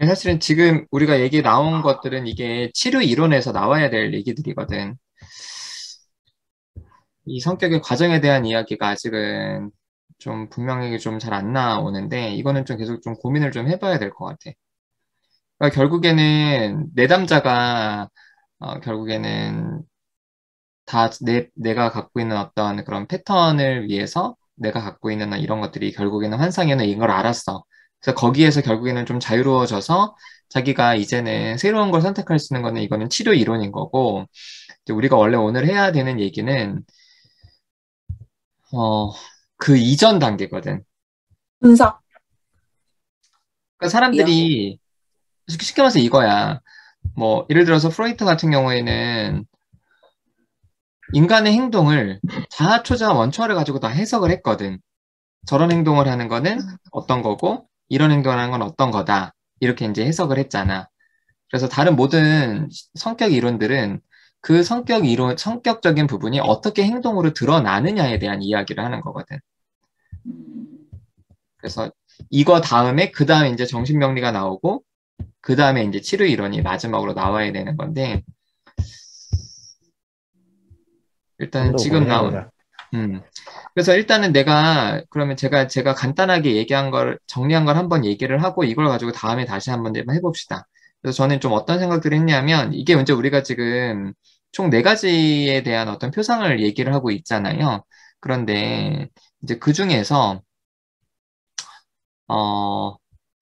사실은 지금 우리가 얘기 나온 것들은 이게 치료 이론에서 나와야 될 얘기들이거든. 이 성격의 과정에 대한 이야기가 아직은 좀 분명하게 좀 잘 안 나오는데 이거는 좀 계속 좀 고민을 좀 해봐야 될 것 같아. 그러니까 결국에는 내담자가 결국에는 다 내가 갖고 있는 어떤 그런 패턴을 위해서 내가 갖고 있는 이런 것들이 결국에는 환상에는 걸 알았어. 그래서 거기에서 결국에는 좀 자유로워져서 자기가 이제는 새로운 걸 선택할 수 있는 거는 이거는 치료 이론인 거고, 이제 우리가 원래 오늘 해야 되는 얘기는 그 이전 단계거든. 분석. 그러니까 사람들이 쉽게 말해서 이거야. 뭐 예를 들어서 프로이트 같은 경우에는 인간의 행동을 자아초자 원초를 가지고 다 해석을 했거든. 저런 행동을 하는 거는 어떤 거고 이런 행동을 하는 건 어떤 거다. 이렇게 이제 해석을 했잖아. 그래서 다른 모든 성격 이론들은 그 성격적인 부분이 어떻게 행동으로 드러나느냐에 대한 이야기를 하는 거거든. 그래서 이거 다음에 그 다음에 이제 정신병리가 나오고 그 다음에 이제 치료 이론이 마지막으로 나와야 되는 건데 일단 지금 나온 그래서 일단은 그러면 제가 간단하게 정리한 걸 한번 얘기를 하고 이걸 가지고 다음에 다시 한번 해봅시다. 그래서 저는 좀 어떤 생각들을 했냐면 이게 이제 우리가 지금 총 4가지에 대한 어떤 표상을 얘기를 하고 있잖아요. 그런데 이제 그 중에서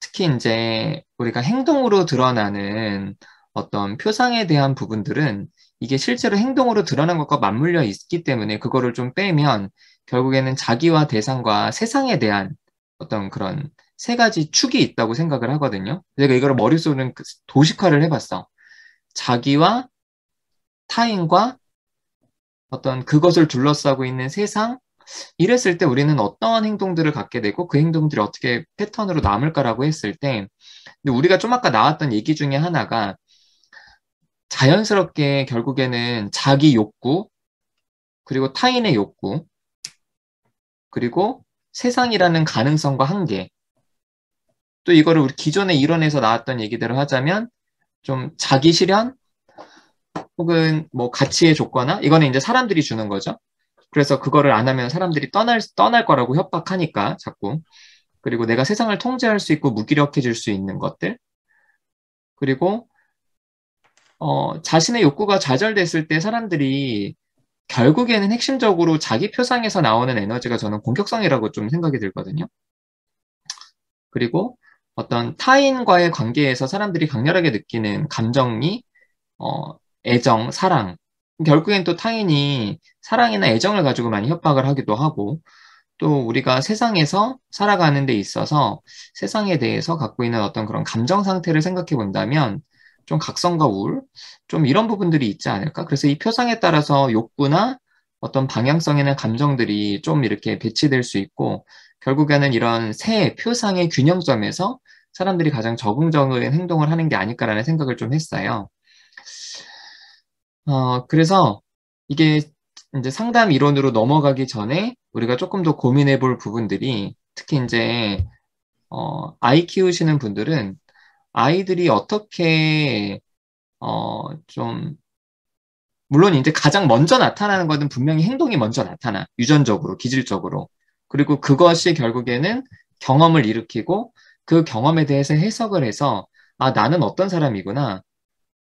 특히 이제 우리가 행동으로 드러나는 어떤 표상에 대한 부분들은 이게 실제로 행동으로 드러난 것과 맞물려 있기 때문에 그거를 좀 빼면 결국에는 자기와 대상과 세상에 대한 어떤 그런 3가지 축이 있다고 생각을 하거든요. 내가 이걸 머릿속으로 도식화를 해봤어. 자기와 타인과 어떤 그것을 둘러싸고 있는 세상, 이랬을 때 우리는 어떠한 행동들을 갖게 되고 그 행동들이 어떻게 패턴으로 남을까라고 했을 때 근데 우리가 좀 아까 나왔던 얘기 중에 하나가 자연스럽게 결국에는 자기 욕구, 그리고 타인의 욕구, 그리고 세상이라는 가능성과 한계, 또 이거를 우리 기존의 이론에서 나왔던 얘기대로 하자면 좀 자기 실현, 혹은 뭐 가치의 조건화, 이거는 이제 사람들이 주는 거죠. 그래서 그거를 안 하면 사람들이 떠날 거라고 협박하니까 자꾸. 그리고 내가 세상을 통제할 수 있고 무기력해질 수 있는 것들. 그리고 자신의 욕구가 좌절됐을 때 사람들이 결국에는 핵심적으로 자기 표상에서 나오는 에너지가 저는 공격성이라고 좀 생각이 들거든요. 그리고 어떤 타인과의 관계에서 사람들이 강렬하게 느끼는 감정이 애정, 사랑. 결국엔 또 타인이 사랑이나 애정을 가지고 많이 협박을 하기도 하고 또 우리가 세상에서 살아가는 데 있어서 세상에 대해서 갖고 있는 어떤 그런 감정 상태를 생각해 본다면 좀 각성과 우울, 좀 이런 부분들이 있지 않을까? 그래서 이 표상에 따라서 욕구나 어떤 방향성이나 감정들이 좀 이렇게 배치될 수 있고 결국에는 이런 새 표상의 균형점에서 사람들이 가장 적응적인 행동을 하는 게 아닐까라는 생각을 좀 했어요. 그래서 이게 이제 상담 이론으로 넘어가기 전에 우리가 조금 더 고민해 볼 부분들이 특히 이제 아이 키우시는 분들은 아이들이 어떻게 좀 물론 이제 가장 먼저 나타나는 것은 분명히 행동이 먼저 나타나 유전적으로 기질적으로 그리고 그것이 결국에는 경험을 일으키고 그 경험에 대해서 해석을 해서 아 나는 어떤 사람이구나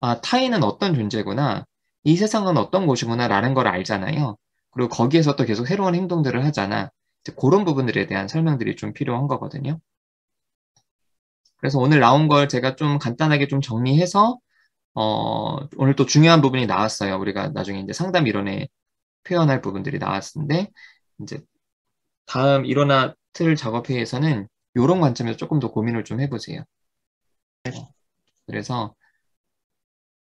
아 타인은 어떤 존재구나 이 세상은 어떤 곳이구나 라는 걸 알잖아요. 그리고 거기에서 또 계속 새로운 행동들을 하잖아. 이제 그런 부분들에 대한 설명들이 좀 필요한 거거든요. 그래서 오늘 나온 걸 제가 좀 간단하게 좀 정리해서 오늘 또 중요한 부분이 나왔어요. 우리가 나중에 이제 상담 이론에 표현할 부분들이 나왔는데 이제 다음 이론화 틀 작업회의에서는 이런 관점에서 조금 더 고민을 좀 해보세요. 그래서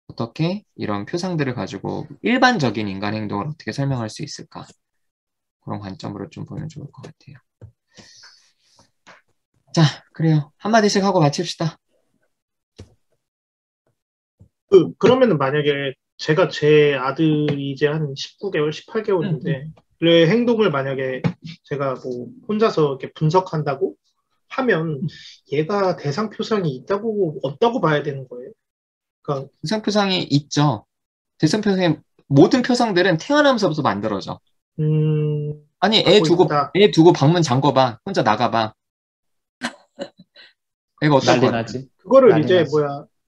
어떻게 이런 표상들을 가지고 일반적인 인간 행동을 어떻게 설명할 수 있을까? 그런 관점으로 좀 보면 좋을 것 같아요. 자, 그래요. 한마디씩 하고 마칩시다. 그러면은 만약에 제가 제 아들이 이제 한 19개월, 18개월인데 그 행동을 만약에 제가 뭐 혼자서 이렇게 분석한다고 하면 얘가 대상 표상이 있다고 없다고 봐야 되는 거예요. 그러니까 대상 표상이 있죠. 대상 표상의 모든 표상들은 태어나면서부터 만들어져. 아니, 하고 있다. 애 두고 방문 잠궈봐. 혼자 나가봐. 애가 어떨 것 난리 같아? 나지. 그거를 난리 이제 나지.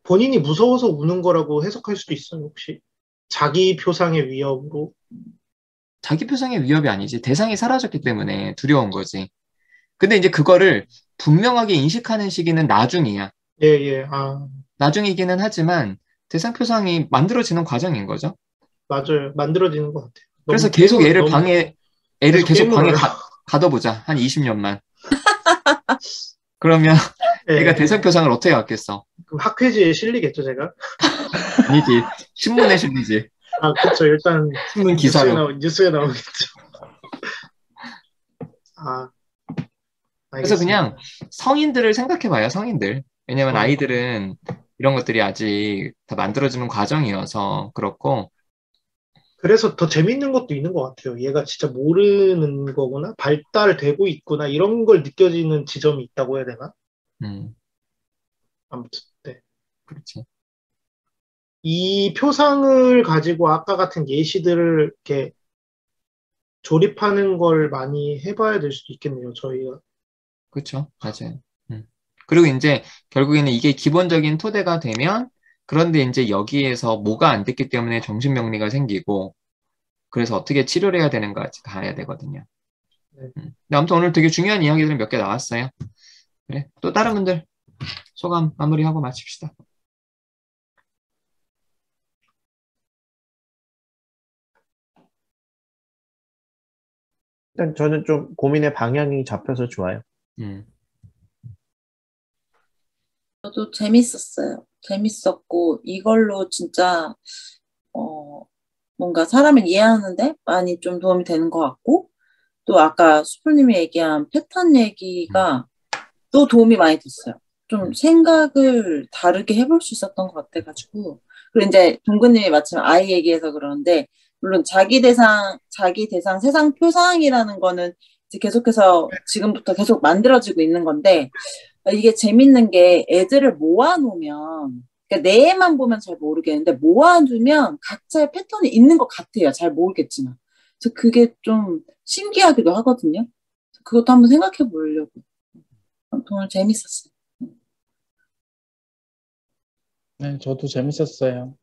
본인이 무서워서 우는 거라고 해석할 수도 있어요, 혹시. 자기 표상의 위협으로. 자기 표상의 위협이 아니지. 대상이 사라졌기 때문에 두려운 거지. 근데 이제 그거를 분명하게 인식하는 시기는 나중이야. 예, 예. 아, 나중이기는 하지만 대상 표상이 만들어지는 과정인 거죠. 맞아요. 만들어지는 것 같아요. 그래서 너무 계속 게임을 애를 너무 애를 계속 게임을 방에 어려- 가둬보자. 한 20년만. 그러면 얘가 예, 대상 표상을 어떻게 갖겠어? 그럼 학회지에 실리겠죠, 제가? 아니지. 신문에 실리지. 아, 그쵸. 일단 신문 기사로. 뉴스에 나오겠죠. 아, 그래서 알겠습니다. 그냥 성인들을 생각해봐요, 성인들. 왜냐면 어. 아이들은 이런 것들이 아직 다 만들어지는 과정이어서 그렇고, 그래서 더 재밌는 것도 있는 것 같아요. 얘가 진짜 모르는 거구나, 발달되고 있구나, 이런 걸 느껴지는 지점이 있다고 해야 되나? 아무튼, 네. 그렇지. 이 표상을 가지고 아까 같은 예시들을 이렇게 조립하는 걸 많이 해봐야 될 수도 있겠네요, 저희가. 그렇죠. 맞아요. 그리고 이제 결국에는 이게 기본적인 토대가 되면, 그런데 이제 여기에서 뭐가 안 됐기 때문에 정신병리가 생기고, 그래서 어떻게 치료를 해야 되는가까지 가야 되거든요. 네. 근데 아무튼 오늘 되게 중요한 이야기들 몇 개 나왔어요. 그래. 또 다른 분들 소감 마무리하고 마칩시다. 일단 저는 좀 고민의 방향이 잡혀서 좋아요. 저도 재밌었어요. 재밌었고, 이걸로 진짜, 뭔가 사람을 이해하는데 많이 좀 도움이 되는 것 같고, 또 아까 수프님이 얘기한 패턴 얘기가 또 도움이 많이 됐어요. 좀 생각을 다르게 해볼 수 있었던 것 같아가지고. 그리고 이제 동근님이 마침 아이 얘기해서 그러는데, 물론 자기 대상 세상 표상이라는 거는 이제 계속해서 지금부터 계속 만들어지고 있는 건데, 이게 재밌는 게 애들을 모아놓으면, 그러니까 내 애만 보면 잘 모르겠는데, 모아두면 각자의 패턴이 있는 것 같아요. 잘 모르겠지만. 그래서 그게 좀 신기하기도 하거든요. 그것도 한번 생각해 보려고. 오늘 재밌었어요. 네, 저도 재밌었어요.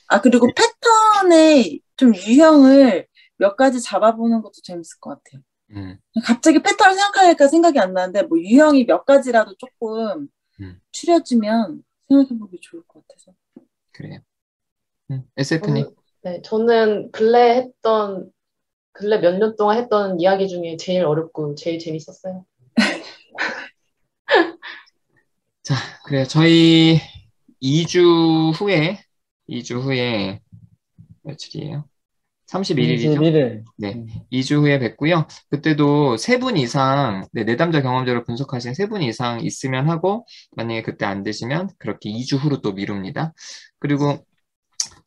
아, 그리고 패턴의 좀 유형을 몇 가지 잡아보는 것도 재밌을 것 같아요. 갑자기 패턴을 생각하니까 생각이 안 나는데, 뭐 유형이 몇 가지라도 조금 추려지면 생각해보기 좋을 것 같아서. 그래요. SF님. 네, 저는 근래 몇 년 동안 했던 이야기 중에 제일 어렵고 제일 재밌었어요. 자, 그래요. 저희 2주 후에 며칠이에요? 31일이죠? 31일. 네, 2주 후에 뵙고요. 그때도 3분 이상, 내담자 경험자를 분석하신 3분 이상 있으면 하고, 만약에 그때 안 되시면 그렇게 2주 후로 또 미룹니다. 그리고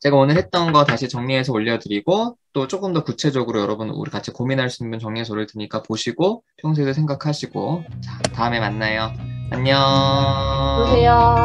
제가 오늘 했던 거 다시 정리해서 올려드리고, 또 조금 더 구체적으로 여러분 우리 같이 고민할 수 있는 정리해서 올릴 테니까 보시고, 평소에도 생각하시고, 자, 다음에 만나요. 안녕. 보세요.